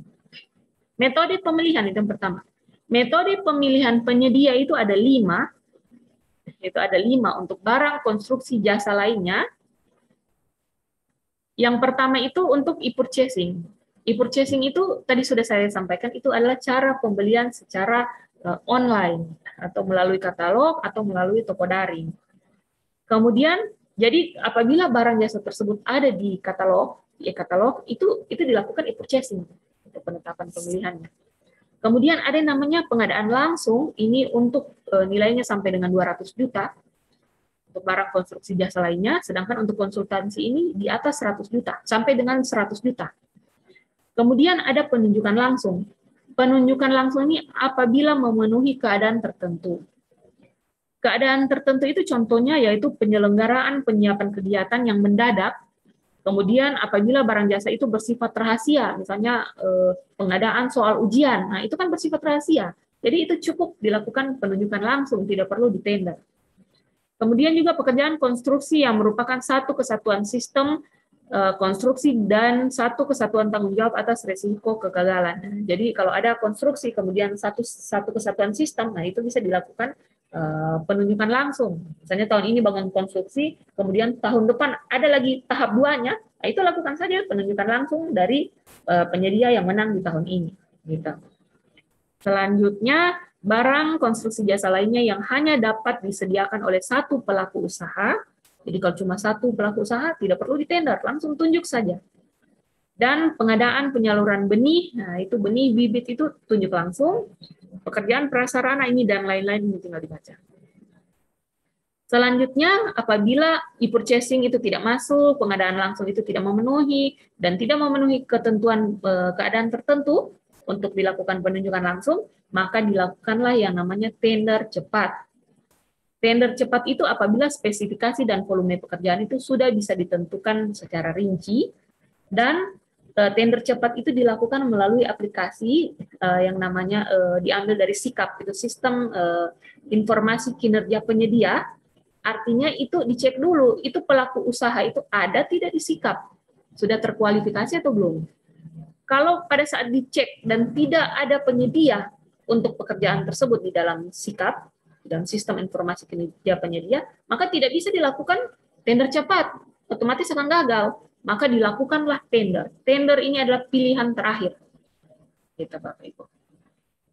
Metode pemilihan itu yang pertama. Metode pemilihan penyedia itu ada 5. Itu ada 5 untuk barang, konstruksi, jasa lainnya. Yang pertama itu untuk e-purchasing. E-purchasing itu tadi sudah saya sampaikan, itu adalah cara pembelian secara online atau melalui katalog atau melalui toko daring. Kemudian, jadi apabila barang jasa tersebut ada di katalog, itu dilakukan e-purchasing untuk penetapan pemilihannya. Kemudian ada yang namanya pengadaan langsung, ini untuk nilainya sampai dengan 200 juta untuk barang konstruksi jasa lainnya, sedangkan untuk konsultansi ini di atas 100 juta, sampai dengan 100 juta. Kemudian ada penunjukan langsung. Penunjukan langsung ini apabila memenuhi keadaan tertentu. Keadaan tertentu itu contohnya yaitu penyelenggaraan penyiapan kegiatan yang mendadak. Kemudian apabila barang jasa itu bersifat rahasia, misalnya pengadaan soal ujian, nah itu kan bersifat rahasia. Jadi itu cukup dilakukan penunjukan langsung, tidak perlu ditender. Kemudian juga pekerjaan konstruksi yang merupakan satu kesatuan sistem konstruksi dan satu kesatuan tanggung jawab atas risiko kegagalan. Jadi kalau ada konstruksi kemudian satu kesatuan sistem, nah itu bisa dilakukan penunjukan langsung. Misalnya tahun ini bangun konstruksi, kemudian tahun depan ada lagi tahap 2-nya, nah itu lakukan saja penunjukan langsung dari penyedia yang menang di tahun ini. Gitu. Selanjutnya, barang konstruksi jasa lainnya yang hanya dapat disediakan oleh satu pelaku usaha. Jadi kalau cuma satu pelaku usaha, tidak perlu ditender, langsung tunjuk saja. Dan pengadaan penyaluran benih, nah itu benih bibit itu tunjuk langsung. Pekerjaan prasarana ini dan lain-lain ini tinggal dibaca. Selanjutnya, apabila e-purchasing itu tidak masuk, pengadaan langsung itu tidak memenuhi, dan tidak memenuhi ketentuan keadaan tertentu untuk dilakukan penunjukan langsung, maka dilakukanlah yang namanya tender cepat. Tender cepat itu apabila spesifikasi dan volume pekerjaan itu sudah bisa ditentukan secara rinci, dan tender cepat itu dilakukan melalui aplikasi yang namanya diambil dari SIKAP, itu Sistem Informasi Kinerja Penyedia. Artinya itu dicek dulu, itu pelaku usaha itu ada tidak di SIKAP, sudah terkualifikasi atau belum. Kalau pada saat dicek dan tidak ada penyedia untuk pekerjaan tersebut di dalam SIKAP, dan Sistem Informasi Kinerja Penyedia, maka tidak bisa dilakukan tender cepat, otomatis akan gagal. Maka dilakukanlah tender. Tender ini adalah pilihan terakhir. Gitu, Bapak Ibu.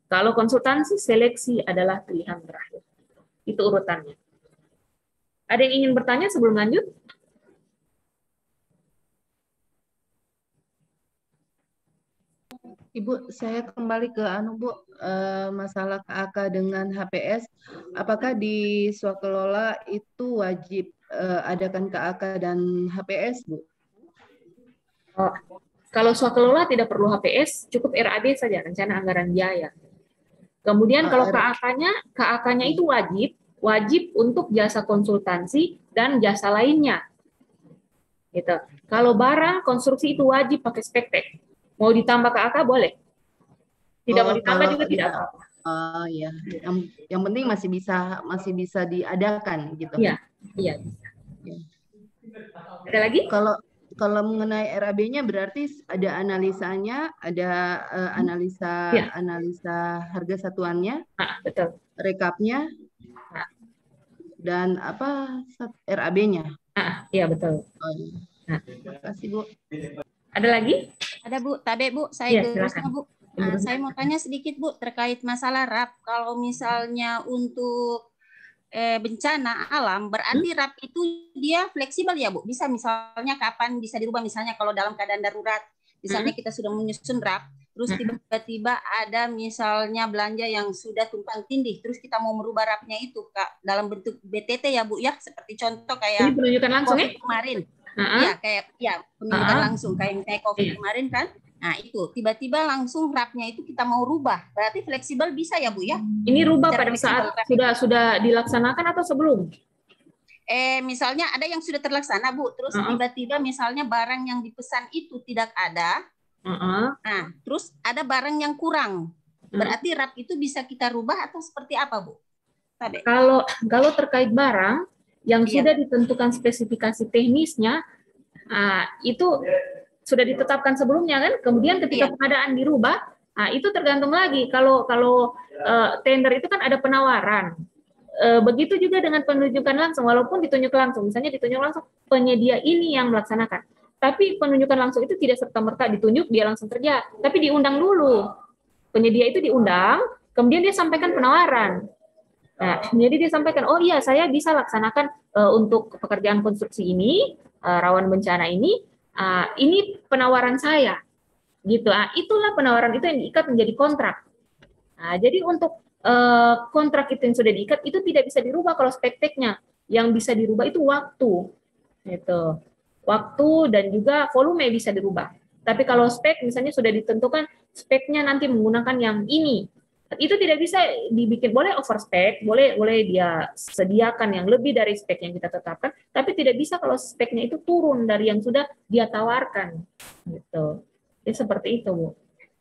Kalau konsultansi, seleksi adalah pilihan terakhir. Itu urutannya. Ada yang ingin bertanya sebelum lanjut? Ibu, saya kembali ke Bu, masalah KAK dengan HPS. Apakah di swakelola itu wajib adakan KAK dan HPS, Bu? Oh, kalau swakelola tidak perlu HPS, cukup RAB saja, rencana anggaran biaya. Kemudian kalau KAK-nya itu wajib untuk jasa konsultansi dan jasa lainnya. Gitu. Kalau barang konstruksi itu wajib pakai spektek. Mau ditambah KAK boleh. Tidak mau ditambah juga tidak apa-apa. Ya. Yang penting masih bisa diadakan gitu. Iya, iya bisa. Ya. Ada lagi? Kalau mengenai RAB-nya berarti ada analisanya, ada analisa harga satuannya, betul. Rekapnya, dan RAB-nya. Iya betul. Terima kasih, Bu. Ada lagi? Ada Bu, Tabe Bu, saya terusnya Bu. Silakan. Saya mau tanya sedikit Bu terkait masalah RAP. Kalau misalnya untuk bencana alam, berarti RAP itu dia fleksibel ya Bu? Bisa misalnya kapan bisa dirubah, misalnya kalau dalam keadaan darurat, misalnya kita sudah menyusun RAP, terus tiba-tiba ada misalnya belanja yang sudah tumpang tindih, terus kita mau merubah RAP-nya itu Kak, dalam bentuk BTT ya Bu ya, seperti contoh kayak ini penunjukan langsung ya? Kemarin. Iya, kayak penunjukan langsung kayak COVID kemarin kan. Nah, itu tiba-tiba langsung RAP-nya itu kita mau rubah. Berarti fleksibel bisa ya, Bu ya? Ini rubah pada saat sudah dilaksanakan atau sebelum? Misalnya ada yang sudah terlaksana, Bu. Terus tiba-tiba misalnya barang yang dipesan itu tidak ada. Nah, terus ada barang yang kurang. Berarti RAP itu bisa kita rubah atau seperti apa, Bu? Tade. Kalau terkait barang yang sudah ditentukan spesifikasi teknisnya, itu sudah ditetapkan sebelumnya kan, kemudian ketika pengadaan dirubah, nah itu tergantung lagi. Kalau tender itu kan ada penawaran. Begitu juga dengan penunjukan langsung, walaupun ditunjuk langsung, misalnya ditunjuk langsung penyedia ini yang melaksanakan. Tapi penunjukan langsung itu tidak serta-merta ditunjuk dia langsung kerja, tapi diundang dulu. Penyedia itu diundang, kemudian dia sampaikan penawaran. Nah, jadi dia sampaikan, oh iya saya bisa laksanakan untuk pekerjaan konstruksi ini, rawan bencana ini penawaran saya, gitu. Itulah penawaran itu yang diikat menjadi kontrak. Nah, jadi untuk kontrak itu yang sudah diikat itu tidak bisa dirubah kalau spek-speknya. Yang bisa dirubah itu waktu, gitu. Waktu dan juga volume bisa dirubah. Tapi kalau spek misalnya sudah ditentukan speknya nanti menggunakan yang ini, itu tidak bisa dibikin. Boleh overspec, boleh dia sediakan yang lebih dari spek yang kita tetapkan, tapi tidak bisa kalau speknya itu turun dari yang sudah dia tawarkan, gitu. Jadi seperti itu, Bu.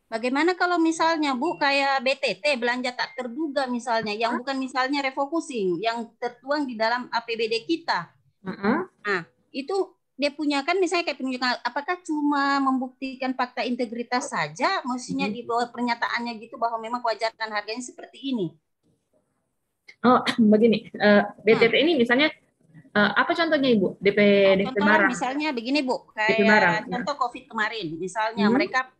Bagaimana kalau misalnya Bu kayak BTT belanja tak terduga misalnya, yang bukan misalnya refocusing, yang tertuang di dalam APBD kita. Nah, itu dia punya kan misalnya kayak penunjukan, apakah cuma membuktikan fakta integritas saja, maksudnya di bawah pernyataannya gitu bahwa memang kewajaran harganya seperti ini? Oh, begini, BTT ini misalnya apa contohnya Ibu? DP barang. Misalnya begini Bu, kayak contoh COVID kemarin, misalnya mereka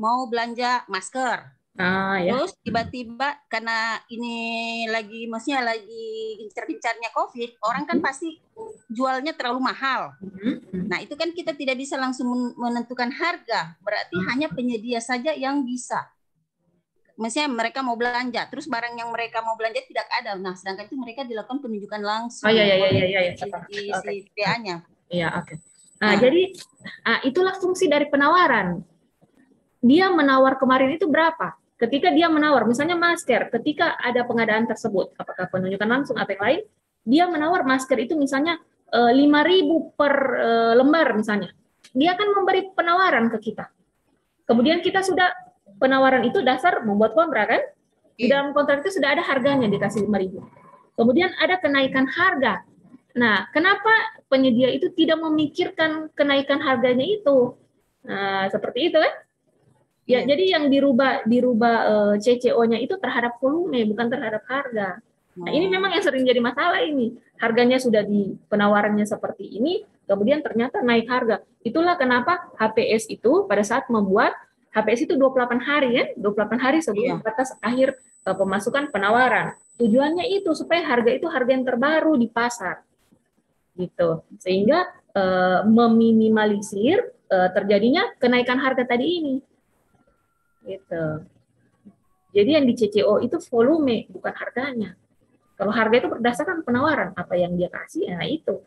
mau belanja masker. Terus tiba-tiba karena ini lagi gencar-gencarnya COVID, orang kan pasti jualnya terlalu mahal. Nah, itu kan kita tidak bisa langsung menentukan harga, berarti hanya penyedia saja yang bisa. Maksudnya mereka mau belanja, terus barang yang mereka mau belanja tidak ada. Nah, sedangkan itu mereka dilakukan penunjukan langsung di PA-nya. Iya, oke. Nah, jadi itulah fungsi dari penawaran. Dia menawar kemarin itu berapa? Ketika dia menawar, misalnya masker, ketika ada pengadaan tersebut, apakah penunjukan langsung atau yang lain, dia menawar masker itu misalnya 5.000 per lembar misalnya. Dia akan memberi penawaran ke kita. Kemudian kita sudah penawaran itu dasar membuat kontrak kan? Di dalam kontrak itu sudah ada harganya dikasih 5.000. Kemudian ada kenaikan harga. Nah, kenapa penyedia itu tidak memikirkan kenaikan harganya itu? Nah, seperti itu kan? Ya, jadi yang dirubah CCO-nya itu terhadap volume, bukan terhadap harga. Nah, ini memang yang sering jadi masalah ini. Harganya sudah di penawarannya seperti ini, kemudian ternyata naik harga. Itulah kenapa HPS itu pada saat membuat HPS itu 28 hari ya, 28 hari sebelum batas akhir pemasukan penawaran. Tujuannya itu supaya harga itu harga yang terbaru di pasar. Gitu. Sehingga meminimalisir terjadinya kenaikan harga tadi ini. Gitu. Jadi yang di CCO itu volume, bukan harganya. Kalau harga itu berdasarkan penawaran, apa yang dia kasih, nah itu.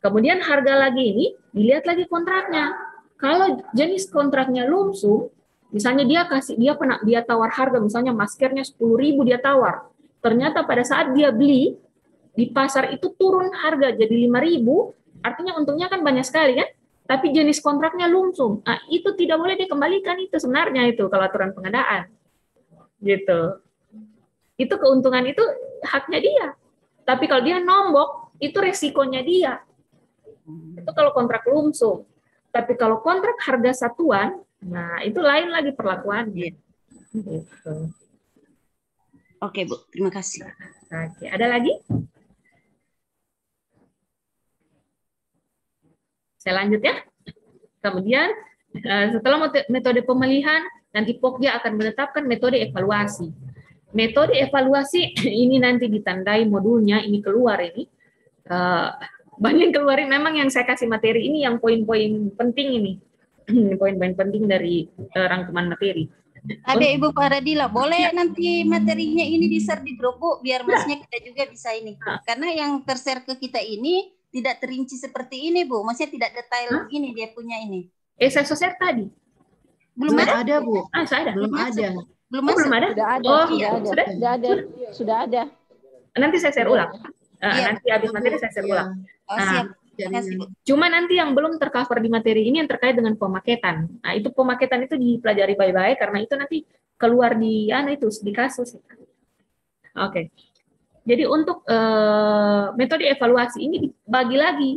Kemudian harga lagi ini, dilihat lagi kontraknya. Kalau jenis kontraknya lumsum, misalnya dia tawar harga, misalnya maskernya 10.000 dia tawar. Ternyata pada saat dia beli, di pasar itu turun harga jadi 5.000, artinya untungnya kan banyak sekali kan? Tapi jenis kontraknya lumsum, itu tidak boleh dikembalikan itu sebenarnya itu kalau aturan pengadaan, gitu. Itu keuntungan itu haknya dia. Tapi kalau dia nombok, itu resikonya dia. Itu kalau kontrak lumsum. Tapi kalau kontrak harga satuan, nah itu lain lagi perlakuannya. Gitu. Oke Bu, terima kasih. Oke, ada lagi? Saya lanjut ya. Kemudian setelah metode pemilihan, nanti Pokja akan menetapkan metode evaluasi. Metode evaluasi ini nanti ditandai modulnya, ini keluar ini. Banyak keluarin, memang yang saya kasih materi ini yang poin-poin penting ini. Poin-poin penting dari rangkuman materi. Ada Ibu Paradila, boleh nanti materinya ini di-share di grup Bu, biar masnya kita juga bisa ini. Karena yang ter-share ke kita ini tidak terinci seperti ini Bu, maksudnya tidak detail ini dia punya ini. Saya share tadi. Belum ada Bu. Saya ada. Belum ada. Belum ada. Sudah ada. Oh, Sudah ada. Nanti saya share ulang. Nanti habis materi saya share ulang. Siap. Kasih, Bu. Cuma nanti yang belum tercover di materi ini yang terkait dengan pemaketan. Nah, itu pemaketan itu dipelajari baik-baik karena itu nanti keluar di kasus. Oke. Jadi untuk metode evaluasi ini dibagi lagi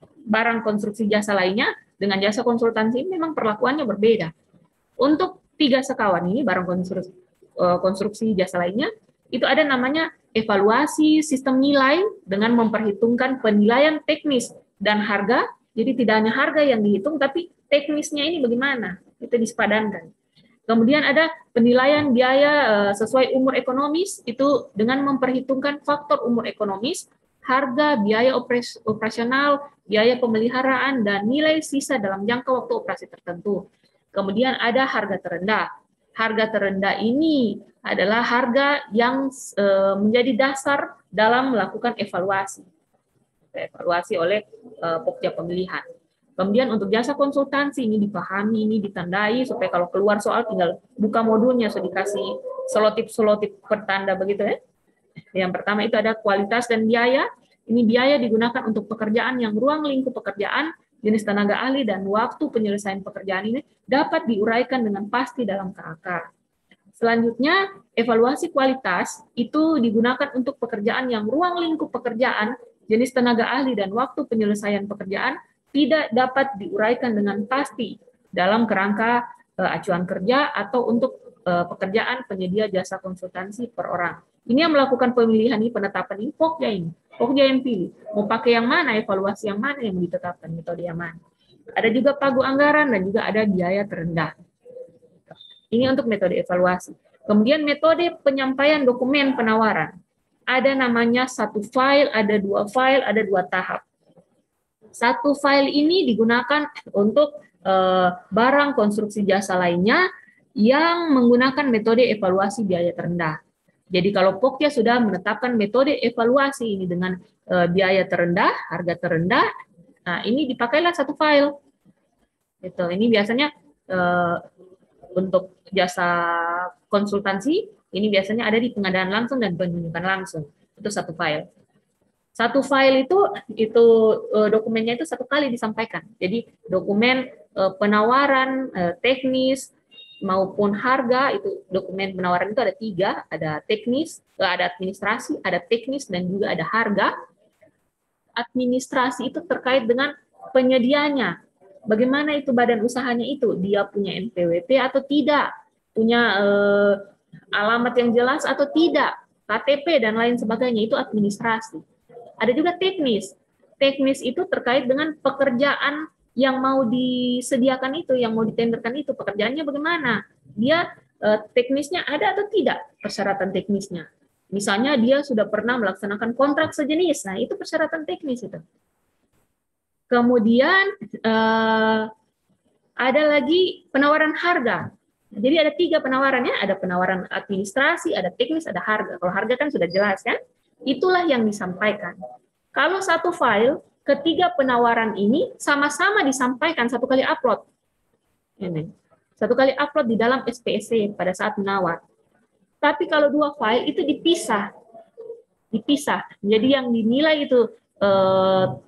barang konstruksi jasa lainnya dengan jasa konsultansi memang perlakuannya berbeda. Untuk 3 sekawan ini, barang konstruksi jasa lainnya, itu ada namanya evaluasi sistem nilai dengan memperhitungkan penilaian teknis dan harga. Jadi tidak hanya harga yang dihitung, tapi teknisnya ini bagaimana, itu disepadankan. Kemudian ada penilaian biaya sesuai umur ekonomis, itu dengan memperhitungkan faktor umur ekonomis, harga, biaya operasional, biaya pemeliharaan, dan nilai sisa dalam jangka waktu operasi tertentu. Kemudian ada harga terendah. Harga terendah ini adalah harga yang menjadi dasar dalam melakukan evaluasi. Evaluasi oleh Pokja pemilihan. Kemudian untuk jasa konsultansi ini dipahami, ini ditandai supaya kalau keluar soal tinggal buka modulnya, so dikasih selotip-selotip pertanda begitu ya. Yang pertama itu ada kualitas dan biaya. Ini biaya digunakan untuk pekerjaan yang ruang lingkup pekerjaan, jenis tenaga ahli, dan waktu penyelesaian pekerjaan ini dapat diuraikan dengan pasti dalam KAK. Selanjutnya, evaluasi kualitas itu digunakan untuk pekerjaan yang ruang lingkup pekerjaan, jenis tenaga ahli, dan waktu penyelesaian pekerjaan tidak dapat diuraikan dengan pasti dalam kerangka acuan kerja atau untuk pekerjaan penyedia jasa konsultansi per orang. Ini yang melakukan pemilihan ini, penetapan ini, Pokja ini. Pokja yang pilih. Mau pakai yang mana, evaluasi yang mana yang ditetapkan, metode yang mana. Ada juga pagu anggaran dan juga ada biaya terendah. Ini untuk metode evaluasi. Kemudian metode penyampaian dokumen penawaran. Ada namanya 1 file, ada 2 file, ada 2 tahap. 1 file ini digunakan untuk barang konstruksi jasa lainnya yang menggunakan metode evaluasi biaya terendah. Jadi kalau Pokja sudah menetapkan metode evaluasi ini dengan biaya terendah, harga terendah, nah ini dipakailah 1 file. Gitu. Ini biasanya untuk jasa konsultansi, ini biasanya ada di pengadaan langsung dan penunjukan langsung. Itu 1 file. 1 file itu dokumennya itu 1 kali disampaikan. Jadi dokumen penawaran teknis maupun harga, itu dokumen penawaran itu ada 3, ada teknis, ada administrasi, ada teknis, dan juga ada harga. Administrasi itu terkait dengan penyedianya. Bagaimana itu badan usahanya itu? Dia punya NPWP atau tidak? Punya alamat yang jelas atau tidak? KTP dan lain sebagainya, itu administrasi. Ada juga teknis. Teknis itu terkait dengan pekerjaan yang mau disediakan itu, yang mau ditenderkan itu, pekerjaannya bagaimana? Dia teknisnya ada atau tidak persyaratan teknisnya? Misalnya dia sudah pernah melaksanakan kontrak sejenis, nah itu persyaratan teknis itu. Kemudian ada lagi penawaran harga. Jadi ada 3 penawarannya, ada penawaran administrasi, ada teknis, ada harga. Kalau harga kan sudah jelas kan? Itulah yang disampaikan. Kalau 1 file, ketiga penawaran ini sama-sama disampaikan 1 kali upload. Ini. 1 kali upload di dalam SPSC pada saat menawar. Tapi kalau 2 file itu dipisah. Jadi yang dinilai itu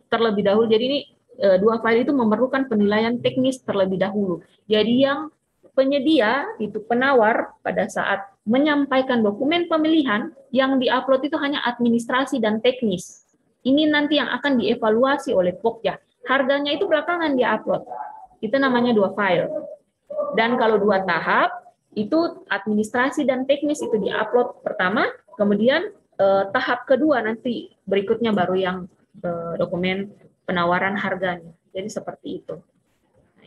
terlebih dahulu. Jadi ini 2 file itu memerlukan penilaian teknis terlebih dahulu. Jadi yang penyedia itu penawar pada saat menyampaikan dokumen pemilihan, yang diupload itu hanya administrasi dan teknis. Ini nanti yang akan dievaluasi oleh Pokja. Harganya itu belakangan diupload. Itu namanya 2 file. Dan kalau 2 tahap, itu administrasi dan teknis itu diupload pertama, kemudian tahap kedua nanti berikutnya baru yang dokumen penawaran harganya. Jadi seperti itu.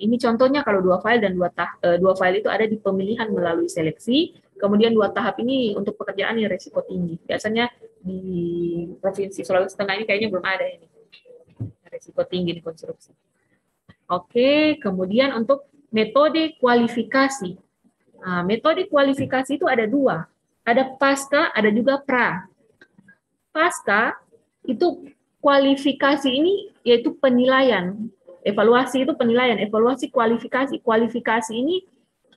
Ini contohnya kalau 2 file dan 2 file itu ada di pemilihan melalui seleksi, kemudian 2 tahap ini untuk pekerjaan yang risiko tinggi. Biasanya di Provinsi Sulawesi Tengah ini kayaknya belum ada ini. Risiko tinggi di konstruksi. Oke, kemudian untuk metode kualifikasi. Nah, metode kualifikasi itu ada 2. Ada pasca, ada juga pra. Pasca itu kualifikasi ini yaitu penilaian. Evaluasi itu penilaian, evaluasi kualifikasi. Kualifikasi ini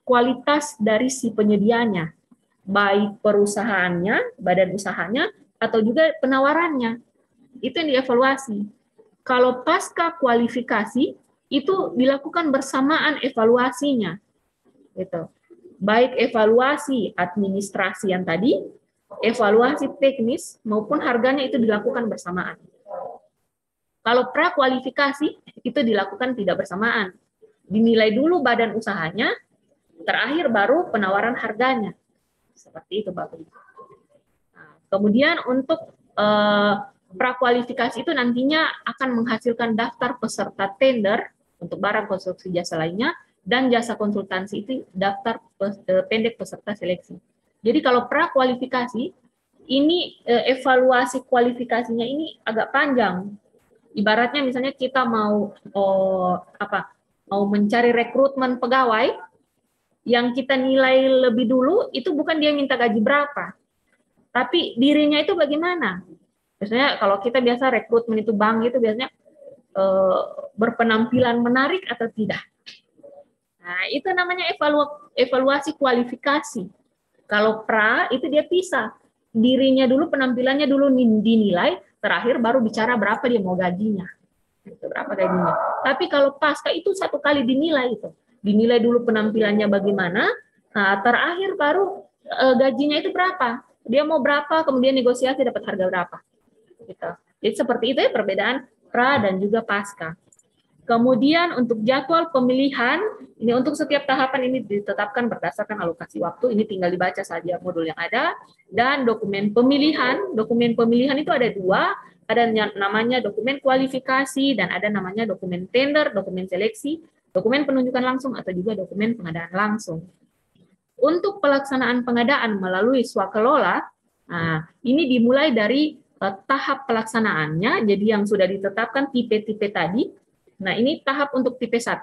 kualitas dari si penyedianya, baik perusahaannya, badan usahanya, atau juga penawarannya. Itu yang dievaluasi. Kalau pasca kualifikasi, itu dilakukan bersamaan evaluasinya. Gitu. Baik evaluasi administrasi yang tadi, evaluasi teknis, maupun harganya itu dilakukan bersamaan. Kalau prakualifikasi itu dilakukan tidak bersamaan. Dinilai dulu badan usahanya, terakhir baru penawaran harganya. Seperti itu, Bapak Ibu. Nah, kemudian untuk prakualifikasi itu nantinya akan menghasilkan daftar peserta tender untuk barang konstruksi jasa lainnya, dan jasa konsultansi itu daftar pendek peserta seleksi. Jadi kalau prakualifikasi, ini evaluasi kualifikasinya ini agak panjang. Ibaratnya misalnya kita mau mencari rekrutmen pegawai, yang kita nilai lebih dulu itu bukan dia minta gaji berapa, tapi dirinya itu bagaimana. Misalnya kalau kita biasa rekrutmen itu bank itu biasanya berpenampilan menarik atau tidak. Nah, itu namanya evaluasi kualifikasi. Kalau pra itu dia pisah. Dirinya dulu, penampilannya dulu dinilai, terakhir baru bicara berapa dia mau gajinya. Berapa gajinya. Tapi kalau pasca itu satu kali dinilai itu. Dinilai dulu penampilannya bagaimana, nah, terakhir baru gajinya itu berapa. Dia mau berapa, kemudian negosiasi dapat harga berapa. Gitu. Jadi seperti itu ya perbedaan pra dan juga pasca. Kemudian untuk jadwal pemilihan, ini untuk setiap tahapan ini ditetapkan berdasarkan alokasi waktu, ini tinggal dibaca saja modul yang ada. Dan dokumen pemilihan itu ada dua, ada namanya dokumen kualifikasi dan ada namanya dokumen tender, dokumen seleksi, dokumen penunjukan langsung atau juga dokumen pengadaan langsung. Untuk pelaksanaan pengadaan melalui swakelola, nah, ini dimulai dari tahap pelaksanaannya, jadi yang sudah ditetapkan tipe-tipe tadi. Nah, ini tahap untuk tipe 1,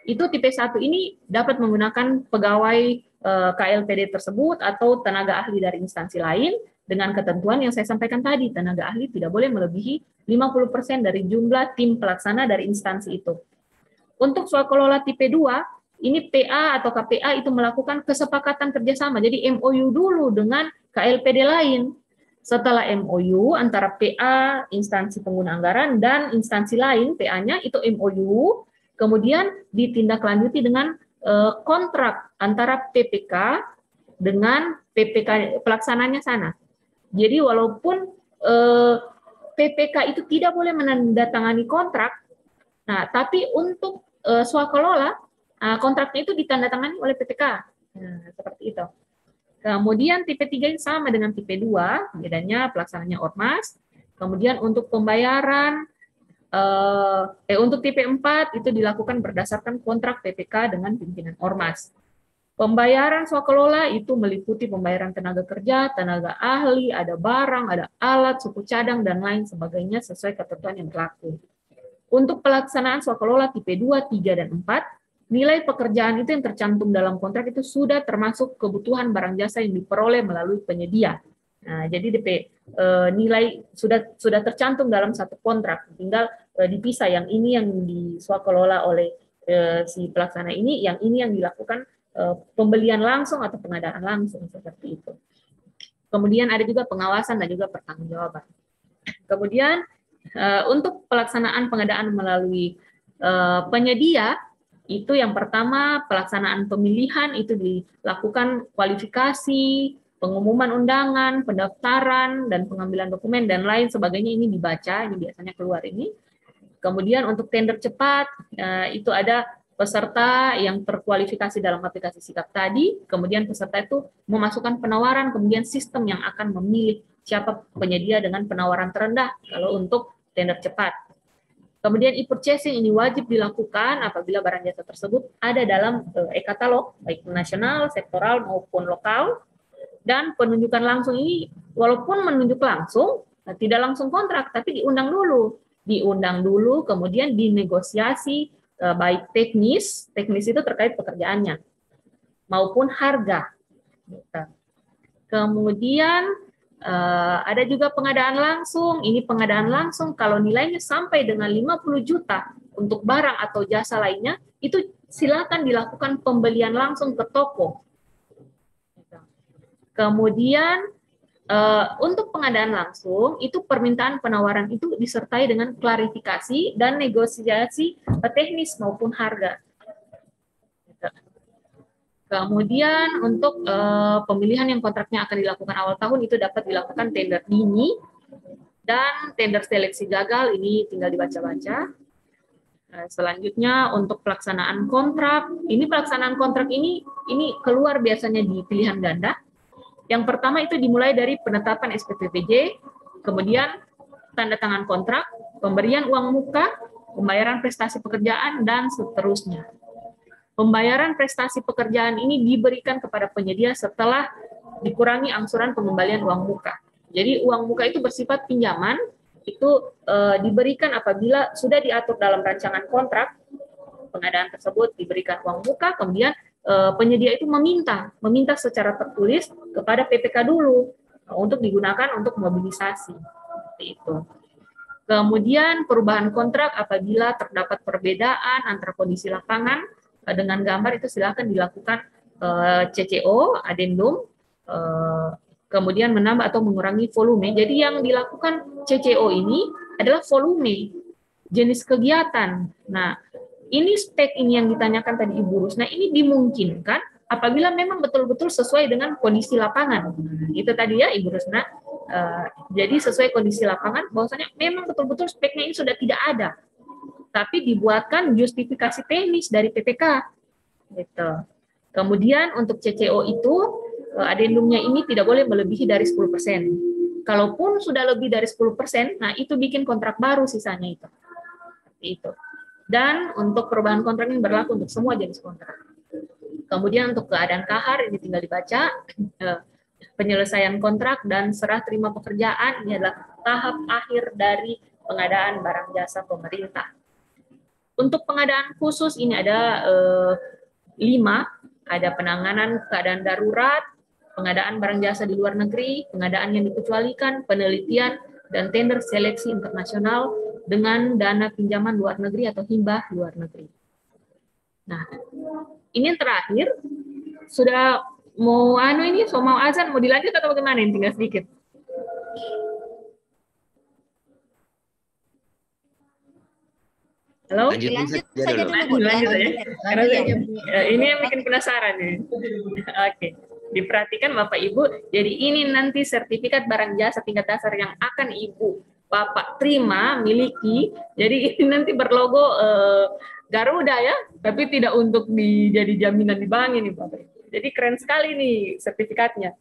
itu tipe 1 ini dapat menggunakan pegawai KLPD tersebut atau tenaga ahli dari instansi lain dengan ketentuan yang saya sampaikan tadi, tenaga ahli tidak boleh melebihi 50% dari jumlah tim pelaksana dari instansi itu. Untuk swakelola tipe 2, ini PA atau KPA itu melakukan kesepakatan kerjasama, jadi MOU dulu dengan KLPD lain. Setelah MOU antara PA, instansi pengguna anggaran, dan instansi lain, PA-nya itu MOU, kemudian ditindaklanjuti dengan kontrak antara PPK dengan PPK pelaksananya sana. Jadi walaupun PPK itu tidak boleh menandatangani kontrak, nah, tapi untuk swakelola, kontraknya itu ditandatangani oleh PPK. Nah, seperti itu. Kemudian tipe 3 ini sama dengan tipe 2, bedanya pelaksananya ormas. Kemudian untuk pembayaran, untuk tipe 4 itu dilakukan berdasarkan kontrak PPK dengan pimpinan ormas. Pembayaran swakelola itu meliputi pembayaran tenaga kerja, tenaga ahli, ada barang, ada alat, suku cadang, dan lain sebagainya sesuai ketentuan yang berlaku. Untuk pelaksanaan swakelola tipe 2, 3, dan 4, nilai pekerjaan itu yang tercantum dalam kontrak itu sudah termasuk kebutuhan barang jasa yang diperoleh melalui penyedia. Nah, jadi nilai sudah tercantum dalam satu kontrak, tinggal dipisah yang ini yang diswakelola oleh si pelaksana ini, yang ini yang dilakukan pembelian langsung atau pengadaan langsung, seperti itu. Kemudian ada juga pengawasan dan juga pertanggungjawaban. Kemudian untuk pelaksanaan pengadaan melalui penyedia, itu yang pertama pelaksanaan pemilihan itu dilakukan kualifikasi, pengumuman undangan, pendaftaran, dan pengambilan dokumen, dan lain sebagainya ini dibaca, ini biasanya keluar ini. Kemudian untuk tender cepat, itu ada peserta yang terkualifikasi dalam aplikasi Sikap tadi, kemudian peserta itu memasukkan penawaran, kemudian sistem yang akan memilih siapa penyedia dengan penawaran terendah kalau untuk tender cepat. Kemudian e-purchasing ini wajib dilakukan apabila barang jasa tersebut ada dalam e-katalog, baik nasional, sektoral, maupun lokal. Dan penunjukan langsung ini, walaupun menunjuk langsung, tidak langsung kontrak, tapi diundang dulu. Diundang dulu, kemudian dinegosiasi, baik teknis itu terkait pekerjaannya, maupun harga. Kemudian, ada juga pengadaan langsung. Ini pengadaan langsung kalau nilainya sampai dengan 50 juta untuk barang atau jasa lainnya, itu silakan dilakukan pembelian langsung ke toko. Kemudian untuk pengadaan langsung, itu permintaan penawaran itu disertai dengan klarifikasi dan negosiasi teknis maupun harga. Kemudian untuk pemilihan yang kontraknya akan dilakukan awal tahun itu dapat dilakukan tender dini Dan tender seleksi gagal ini tinggal dibaca-baca. Selanjutnya untuk pelaksanaan kontrak, ini pelaksanaan kontrak ini keluar biasanya di pilihan ganda. Yang pertama itu dimulai dari penetapan SPPPJ, kemudian tanda tangan kontrak, pemberian uang muka, pembayaran prestasi pekerjaan, dan seterusnya. Pembayaran prestasi pekerjaan ini diberikan kepada penyedia setelah dikurangi angsuran pengembalian uang muka. Jadi uang muka itu bersifat pinjaman, itu diberikan apabila sudah diatur dalam rancangan kontrak pengadaan tersebut, diberikan uang muka, kemudian penyedia itu meminta secara tertulis kepada PPK dulu untuk digunakan untuk mobilisasi. Seperti itu. Kemudian perubahan kontrak apabila terdapat perbedaan antara kondisi lapangan dengan gambar itu silakan dilakukan CCO, adendum, kemudian menambah atau mengurangi volume. Jadi yang dilakukan CCO ini adalah volume, jenis kegiatan. Nah, ini spek ini yang ditanyakan tadi Ibu Rusna, ini dimungkinkan apabila memang betul-betul sesuai dengan kondisi lapangan. Itu tadi ya Ibu Rusna. Jadi sesuai kondisi lapangan, bahwasanya memang betul-betul speknya ini sudah tidak ada. Tapi dibuatkan justifikasi teknis dari PPK. Gitu. Kemudian untuk CCO itu, adendumnya ini tidak boleh melebihi dari 10%. Kalaupun sudah lebih dari 10%, nah itu bikin kontrak baru sisanya itu. Itu. Dan untuk perubahan kontrak ini berlaku untuk semua jenis kontrak. Kemudian untuk keadaan kahar ini tinggal dibaca. Penyelesaian kontrak dan serah terima pekerjaan ini adalah tahap akhir dari pengadaan barang jasa pemerintah. Untuk pengadaan khusus ini ada 5, ada penanganan keadaan darurat, pengadaan barang jasa di luar negeri, pengadaan yang dikecualikan, penelitian, dan tender seleksi internasional dengan dana pinjaman luar negeri atau hibah luar negeri. Nah, ini yang terakhir, sudah mau mau azan, mau dilanjut atau bagaimana? Ini tinggal sedikit. Halo? Lanjut saja dulu, Bu. Lanjut ya. Karena ini yang bikin penasaran nih. Oke. Diperhatikan Bapak Ibu, jadi ini nanti sertifikat barang jasa tingkat dasar yang akan Ibu Bapak terima, miliki. Jadi ini nanti berlogo Garuda ya, tapi tidak untuk jadi jaminan di bank ini Bapak Ibu. Jadi keren sekali nih sertifikatnya.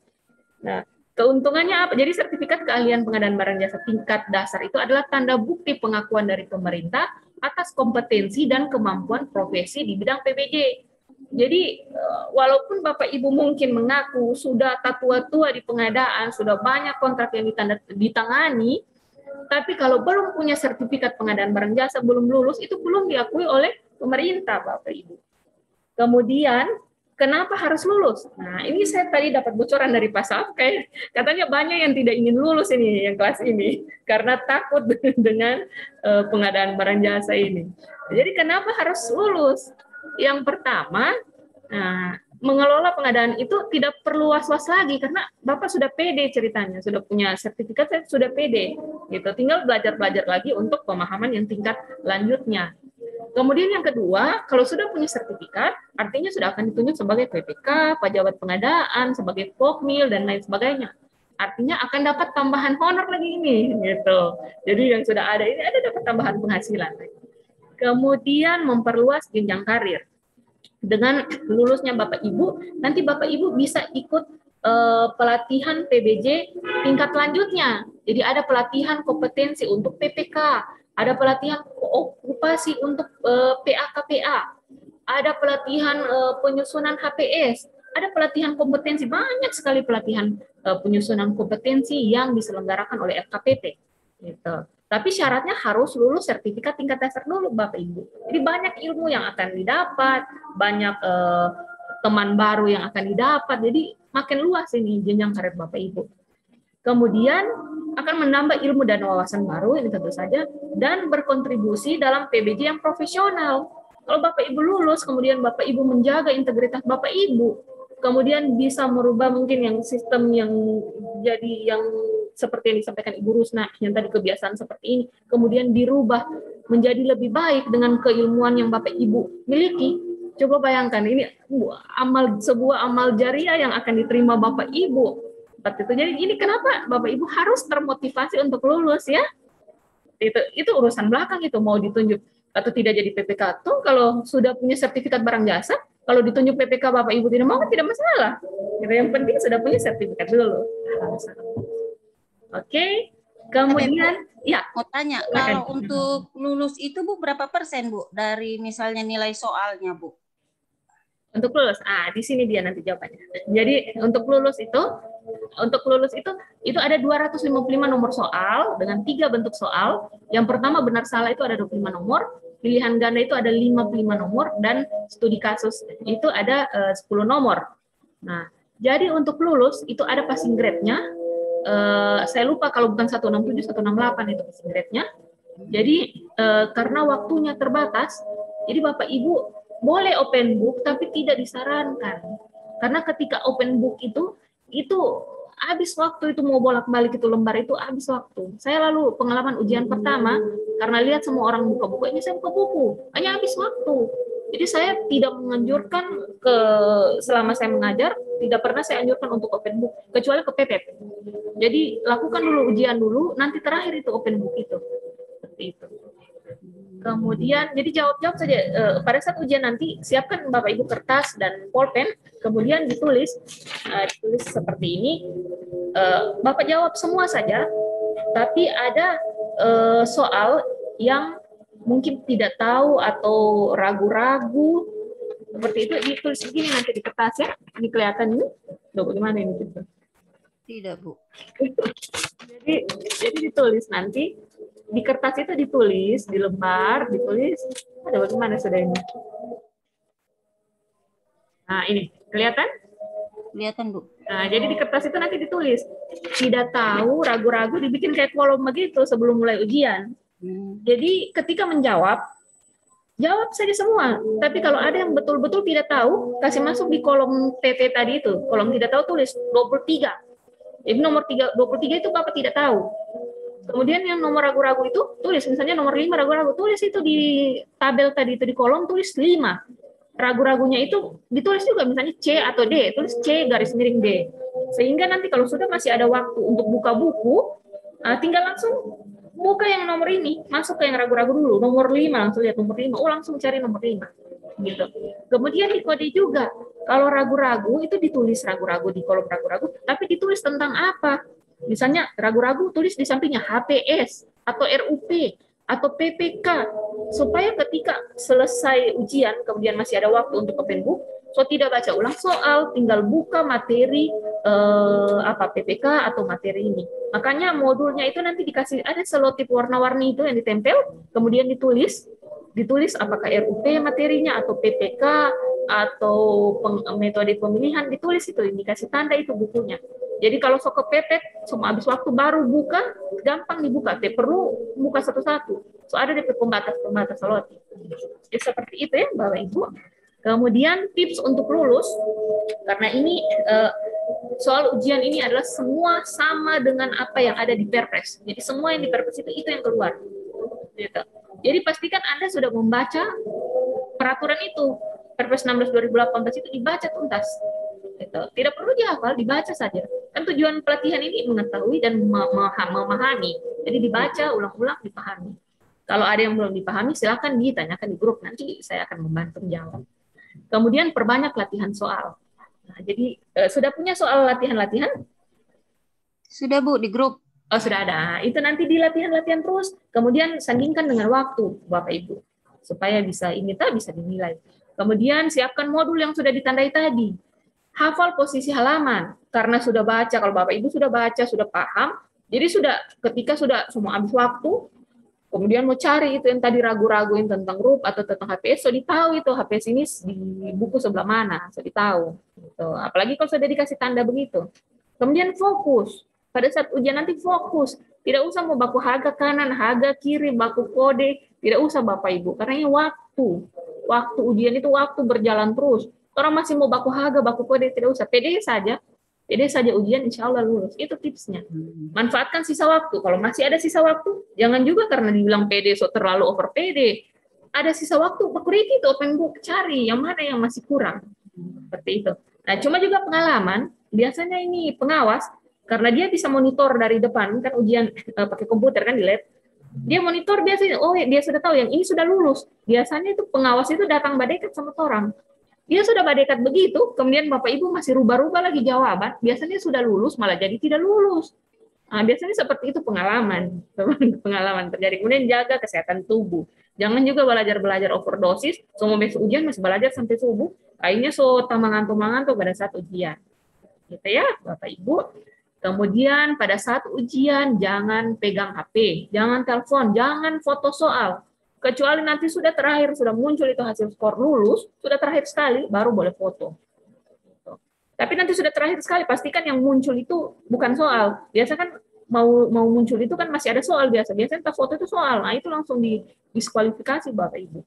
Nah, keuntungannya apa? Jadi sertifikat keahlian pengadaan barang jasa tingkat dasar itu adalah tanda bukti pengakuan dari pemerintah atas kompetensi dan kemampuan profesi di bidang PBJ. Jadi walaupun Bapak Ibu mungkin mengaku sudah tua-tua di pengadaan, sudah banyak kontrak yang ditangani, tapi kalau belum punya sertifikat pengadaan barang jasa, belum lulus, itu belum diakui oleh pemerintah Bapak Ibu. Kemudian kenapa harus lulus? Nah, ini saya tadi dapat bocoran dari Pak Saf, katanya banyak yang tidak ingin lulus ini, yang kelas ini, karena takut dengan pengadaan barang jasa ini. Jadi kenapa harus lulus? Yang pertama, mengelola pengadaan itu tidak perlu was-was lagi, karena Bapak sudah pede ceritanya, sudah punya sertifikat, saya sudah pede. Gitu. Tinggal belajar-belajar lagi untuk pemahaman yang tingkat lanjutnya. Kemudian yang kedua, kalau sudah punya sertifikat, artinya sudah akan ditunjuk sebagai PPK, pejabat pengadaan, sebagai pokmil, dan lain sebagainya. Artinya akan dapat tambahan honor lagi ini, gitu. Jadi yang sudah ada ini ada dapat tambahan penghasilan. Kemudian memperluas jenjang karir. Dengan lulusnya Bapak Ibu, nanti Bapak Ibu bisa ikut pelatihan PBJ tingkat lanjutnya. Jadi ada pelatihan kompetensi untuk PPK, ada pelatihan okupasi untuk PA-KPA, ada pelatihan penyusunan HPS, ada pelatihan kompetensi, banyak sekali pelatihan penyusunan kompetensi yang diselenggarakan oleh FKPT. Gitu. Tapi syaratnya harus lulus sertifikat tingkat dasar dulu Bapak Ibu. Jadi banyak ilmu yang akan didapat, banyak teman baru yang akan didapat, jadi makin luas ini jenjang karir Bapak Ibu. Kemudian akan menambah ilmu dan wawasan baru, ini tentu saja, dan berkontribusi dalam PBJ yang profesional. Kalau Bapak Ibu lulus, kemudian Bapak Ibu menjaga integritas Bapak Ibu, kemudian bisa merubah mungkin yang sistem yang jadi yang seperti yang disampaikan Ibu Rusna, yang tadi kebiasaan seperti ini, kemudian dirubah menjadi lebih baik dengan keilmuan yang Bapak Ibu miliki. Coba bayangkan, ini sebuah amal jariah yang akan diterima Bapak Ibu Seperti itu. Jadi ini kenapa Bapak Ibu harus termotivasi untuk lulus ya. Itu urusan belakang itu mau ditunjuk atau tidak jadi PPK. Tuh kalau sudah punya sertifikat barang jasa, kalau ditunjuk PPK Bapak Ibu tidak mau tidak masalah. Yang penting sudah punya sertifikat dulu. Oke. Kemudian ya, mau tanya, kalau untuk lulus itu Bu berapa persen Bu dari misalnya nilai soalnya Bu? Untuk lulus, di sini dia nanti jawabannya. Jadi untuk lulus itu ada 255 nomor soal dengan 3 bentuk soal. Yang pertama benar salah itu ada 25 nomor, pilihan ganda itu ada 55 nomor, dan studi kasus itu ada 10 nomor. Nah, jadi untuk lulus itu ada passing grade-nya. Saya lupa kalau bukan 167, 168 itu passing grade-nya. Jadi karena waktunya terbatas, jadi Bapak Ibu boleh open book tapi tidak disarankan. Karena ketika open book itu habis waktu, itu mau bolak-balik itu lembar itu habis waktu. Saya lalu pengalaman ujian pertama, karena lihat semua orang buka buku, ini saya buka buku, hanya habis waktu. Jadi saya tidak menganjurkan selama saya mengajar, tidak pernah saya anjurkan untuk open book, kecuali ke PPP. Jadi lakukan dulu ujian dulu, nanti terakhir itu open book itu. Seperti itu. Kemudian, jadi jawab-jawab saja. Pada saat ujian nanti, siapkan Bapak Ibu kertas dan pulpen, kemudian ditulis seperti ini. Bapak jawab semua saja, tapi ada soal yang mungkin tidak tahu atau ragu-ragu, seperti itu ditulis begini nanti di kertas ya. Ini kelihatan ini. Bagaimana ini? Tidak Bu. jadi ditulis nanti. Di kertas itu ditulis, di lembar ditulis, ada bagaimana sudah ini? Nah ini, kelihatan? Kelihatan Bu. Nah jadi di kertas itu nanti ditulis, tidak tahu, ragu-ragu, dibikin kayak kolom begitu sebelum mulai ujian. Jadi ketika menjawab, jawab saja semua. Tapi kalau ada yang betul-betul tidak tahu, kasih masuk di kolom TT tadi itu. Kolom tidak tahu tulis 23. Jadi nomor 23 itu Bapak tidak tahu. Kemudian yang nomor ragu-ragu itu tulis, misalnya nomor 5 ragu-ragu, tulis itu di tabel tadi itu di kolom, tulis 5. Ragu-ragunya itu ditulis juga misalnya C atau D, tulis C garis miring D. Sehingga nanti kalau sudah masih ada waktu untuk buka buku, tinggal langsung buka yang nomor ini, masuk ke yang ragu-ragu dulu, nomor 5, langsung lihat nomor 5, langsung cari nomor 5. Gitu. Kemudian di kode juga, kalau ragu-ragu itu ditulis ragu-ragu di kolom ragu-ragu, tapi ditulis tentang apa? Misalnya ragu-ragu tulis di sampingnya HPS atau RUP atau PPK, supaya ketika selesai ujian kemudian masih ada waktu untuk open book, so tidak baca ulang soal, tinggal buka materi PPK atau materi ini. Makanya modulnya itu nanti dikasih ada selotip warna-warni itu yang ditempel, kemudian ditulis apakah RUP materinya atau PPK atau metode pemilihan, ditulis itu, dikasih tanda itu bukunya. Jadi kalau sok kepepet, semua habis waktu baru buka, gampang dibuka. Tidak perlu buka satu-satu. So ada di pembatas selotip. Jadi seperti itu ya Bapak Ibu. Kemudian tips untuk lulus, karena ini soal ujian ini adalah semua sama dengan apa yang ada di Perpres. Jadi semua yang di Perpres itu yang keluar. Gitu. Jadi pastikan Anda sudah membaca peraturan itu. Perpres 16 2018 itu dibaca tuntas. Gitu. Tidak perlu dihafal, dibaca saja. Kan tujuan pelatihan ini mengetahui dan memahami. Jadi dibaca, ulang-ulang, dipahami. Kalau ada yang belum dipahami, silakan ditanyakan di grup. Nanti saya akan membantu menjawab. Kemudian perbanyak latihan soal. Nah, jadi sudah punya soal latihan-latihan? Sudah Bu, di grup. Oh, sudah ada. Itu nanti di latihan-latihan terus. Kemudian sandingkan dengan waktu, Bapak Ibu. Supaya bisa dinilai. Kemudian siapkan modul yang sudah ditandai tadi. Hafal posisi halaman. Karena sudah baca, kalau Bapak Ibu sudah baca, sudah paham, jadi ketika sudah semua habis waktu, kemudian mau cari itu yang tadi ragu-raguin tentang RUP atau tentang HPS, so ditahu itu HPS ini di buku sebelah mana, so ditahu. Gitu. Apalagi kalau sudah dikasih tanda begitu. Kemudian fokus. Pada saat ujian nanti fokus. Tidak usah mau baku haga kanan, haga kiri, baku kode. Tidak usah Bapak Ibu. Karena ini waktu. Waktu ujian itu waktu berjalan terus. Orang masih mau baku haga, baku kode, tidak usah. PD saja ujian, insya Allah lulus. Itu tipsnya. Manfaatkan sisa waktu. Kalau masih ada sisa waktu, jangan juga karena dibilang PD, so terlalu over PD. Ada sisa waktu, bakuriti itu open book, cari yang mana yang masih kurang. Seperti itu. Nah, cuma juga pengalaman, biasanya ini pengawas, Karena dia bisa monitor dari depan, kan ujian pakai komputer kan di lab. Dia monitor biasanya, oh dia sudah tahu yang ini sudah lulus. Biasanya itu pengawas itu datang badekat sama orang. Dia sudah badekat begitu, kemudian Bapak Ibu masih rubah-rubah lagi jawaban, biasanya sudah lulus malah jadi tidak lulus. Nah, biasanya seperti itu pengalaman, pengalaman terjadi. Kemudian jaga kesehatan tubuh. Jangan juga belajar overdosis, semua besok ujian masih belajar sampai subuh, akhirnya so mangantuk pada saat ujian. Gitu ya, Bapak Ibu. Kemudian pada saat ujian jangan pegang HP, jangan telepon, jangan foto soal. Kecuali nanti sudah terakhir, sudah muncul itu hasil skor lulus, sudah terakhir sekali, baru boleh foto. Tapi nanti sudah terakhir sekali, pastikan yang muncul itu bukan soal. Biasa kan mau muncul itu kan masih ada soal biasa. Biasanya kita foto itu soal, nah itu langsung diskualifikasi Bapak Ibu.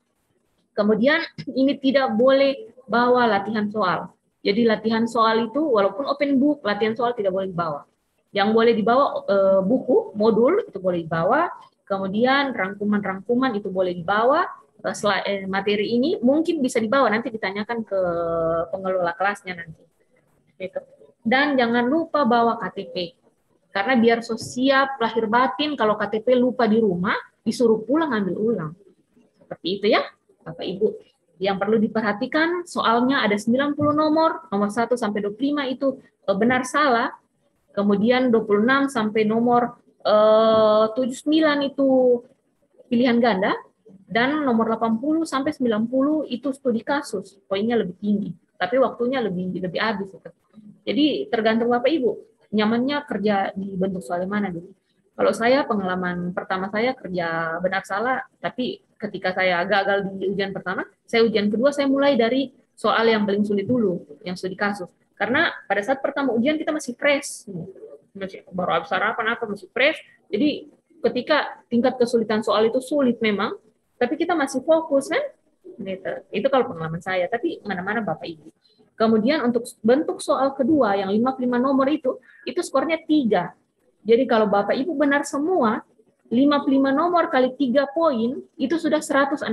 Kemudian ini tidak boleh bawa latihan soal. Jadi latihan soal itu walaupun open book, latihan soal tidak boleh dibawa. Yang boleh dibawa buku, modul itu boleh dibawa. Kemudian rangkuman-rangkuman itu boleh dibawa. Materi ini mungkin bisa dibawa, nanti ditanyakan ke pengelola kelasnya nanti. Dan jangan lupa bawa KTP. Karena biar siap lahir batin, kalau KTP lupa di rumah, disuruh pulang ambil ulang. Seperti itu ya, Bapak Ibu. Yang perlu diperhatikan, soalnya ada 90 nomor 1 sampai 25 itu benar salah. Kemudian 26 sampai nomor 79 itu pilihan ganda. Dan nomor 80 sampai 90 itu studi kasus. Poinnya lebih tinggi, tapi waktunya lebih habis. Jadi tergantung Bapak Ibu, nyamannya kerja di bentuk soal mana dulu. Kalau saya pengalaman pertama saya kerja benar salah, tapi ketika saya gagal di ujian pertama, saya ujian kedua saya mulai dari soal yang paling sulit dulu, yang studi kasus. Karena pada saat pertama ujian kita masih fresh, masih baru habis sarapan masih fresh. Jadi ketika tingkat kesulitan soal itu sulit memang, tapi kita masih fokus kan. Gitu. Itu kalau pengalaman saya, tapi mana-mana Bapak Ibu. Kemudian untuk bentuk soal kedua yang 55 nomor itu skornya 3. Jadi kalau Bapak Ibu benar semua, 55 nomor kali 3 poin, itu sudah 165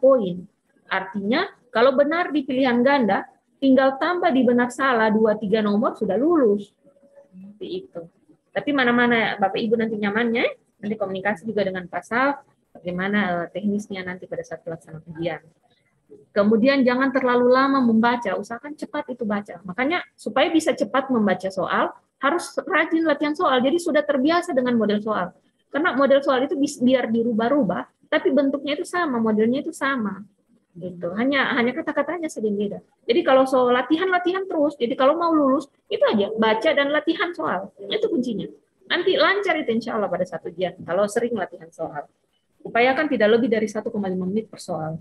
poin. Artinya, kalau benar di pilihan ganda, tinggal tambah di benar salah 2-3 nomor, sudah lulus. Seperti itu. Tapi mana-mana Bapak Ibu nanti nyamannya, nanti komunikasi juga dengan Pak Saf, bagaimana teknisnya nanti pada saat pelaksanaan ujian. Kemudian jangan terlalu lama membaca, usahakan cepat itu baca. Makanya supaya bisa cepat membaca soal, harus rajin latihan soal. Jadi sudah terbiasa dengan model soal. Karena model soal itu biar dirubah-rubah, tapi bentuknya itu sama, modelnya itu sama. Gitu. Hanya kata-katanya saja beda. Jadi kalau soal latihan terus. Jadi kalau mau lulus, itu aja, baca dan latihan soal. Itu kuncinya. Nanti lancar itu insya Allah pada saat ujian, kalau sering latihan soal. Upayakan tidak lebih dari 1,5 menit per soal.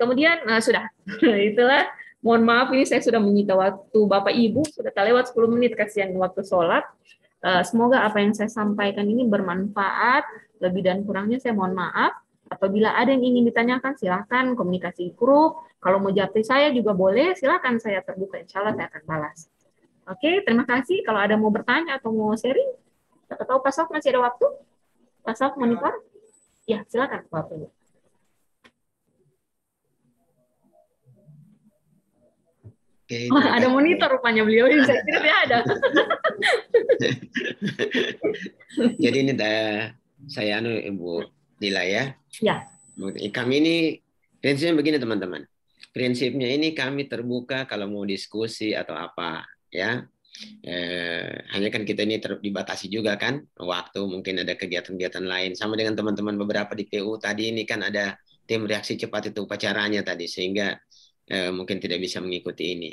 Kemudian, sudah. Itulah, mohon maaf ini saya sudah menyita waktu Bapak Ibu, sudah lewat 10 menit, kasihan waktu sholat. Semoga apa yang saya sampaikan ini bermanfaat, lebih dan kurangnya saya mohon maaf. Apabila ada yang ingin ditanyakan, silakan komunikasi grup. Kalau mau japri saya juga boleh, silakan saya terbuka, insya Allah saya akan balas. Oke, terima kasih. Kalau ada mau bertanya atau mau sharing, siapa tahu Pak Sof masih ada waktu? Pak Sof, monitor? Ya, silakan Bapak Ibu. Oke, ada monitor rupanya beliau ini, saya kira dia ada. Jadi ini saya Ibu Dila ya. Ya. Kami ini prinsipnya begini teman-teman. Prinsipnya ini kami terbuka kalau mau diskusi atau apa ya. Hanya kan kita ini dibatasi juga kan waktu, mungkin ada kegiatan-kegiatan lain. Sama dengan teman-teman beberapa di PU tadi ini kan ada tim reaksi cepat itu upacaranya tadi, sehingga mungkin tidak bisa mengikuti ini.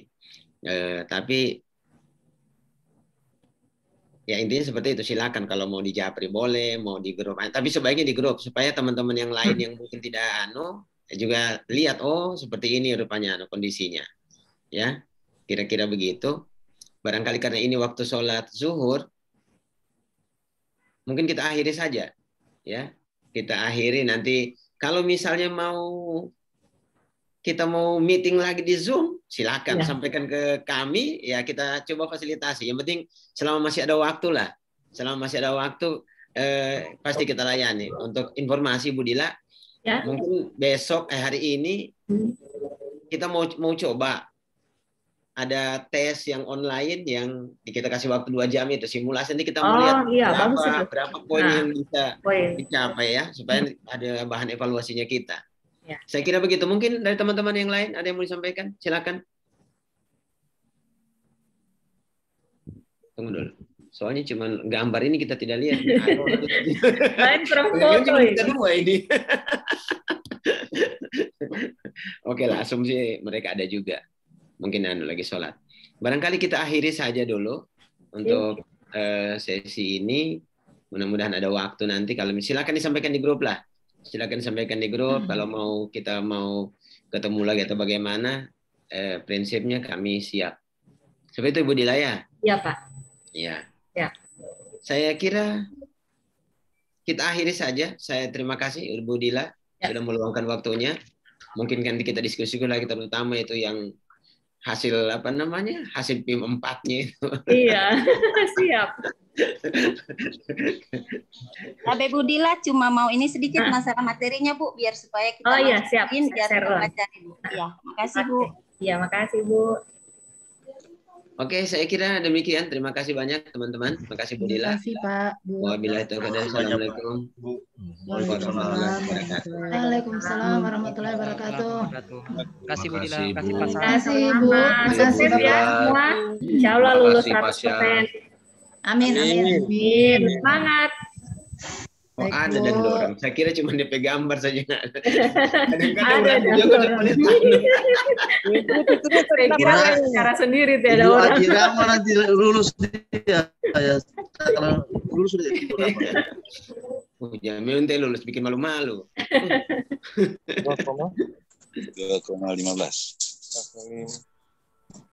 Tapi ya intinya seperti itu, silakan kalau mau di Japri boleh, mau di grup. Tapi sebaiknya di grup supaya teman-teman yang lain yang mungkin tidak juga lihat, oh seperti ini rupanya kondisinya. Ya, kira-kira begitu. Barangkali karena ini waktu sholat zuhur, mungkin kita akhiri saja. Ya, kita akhiri nanti. Kalau misalnya kita mau meeting lagi di Zoom, silakan sampaikan ke kami, ya kita coba fasilitasi. Yang penting selama masih ada waktu lah. Selama masih ada waktu, pasti kita layani. Untuk informasi Bu Dila, mungkin besok hari ini kita mau coba ada tes yang online yang kita kasih waktu 2 jam itu simulasi, nanti kita mau Oh, lihat iya, bagus itu. berapa poin Nah, yang bisa poin. dicapai ya, supaya ada bahan evaluasinya kita. Ya. Saya kira begitu. Mungkin dari teman-teman yang lain ada yang mau disampaikan? Silakan. Tunggu dulu. Soalnya cuma gambar ini kita tidak lihat. Lain kurang Yang foto cuma ini. kita 2 ini. Oke lah, asumsi mereka ada juga. Mungkin lagi sholat. Barangkali kita akhiri saja dulu untuk sesi ini. Mudah-mudahan ada waktu nanti. Kalau silakan disampaikan di grup lah. Silakan disampaikan di grup. Kalau kita mau ketemu lagi atau bagaimana, prinsipnya kami siap. Seperti itu Ibu Dila ya? Iya Pak. Ya. Ya. Saya kira kita akhiri saja. Saya terima kasih Ibu Dila sudah meluangkan waktunya. Mungkin nanti kita diskusi lagi, terutama itu yang hasil hasil PIM 4-nya itu. Iya, siap. Bu Dila cuma mau ini sedikit masalah materinya Bu, biar supaya kita siap. biar Share. pelajari Bu. Ya, makasih Bu. Iya, makasih Bu. Oke, saya kira demikian. Terima kasih banyak teman-teman. Terima kasih Bu Dila. Terima kasih Pak. Wabillahi taufiq. Assalamualaikum. Waalaikumsalam warahmatullahi wabarakatuh. Terima kasih Bu Dila. Terima kasih Pak Terima kasih Bu. Terima kasih Sukses ya Bapak. semua. Insya Allah lulus Terima kasih, 100%. Amin, amin. Amin. Semangat. Oh, Baik, ada Bu. dan dorong. Saya kira cuma DP gambar saja. Ada dan dorong. Saya kira cara sendiri tidak ada Ibu orang. Akirama nanti lulus dia. Ya, sekarang lulus sudah. Jangan minta lulus bikin malu-malu. 2,15.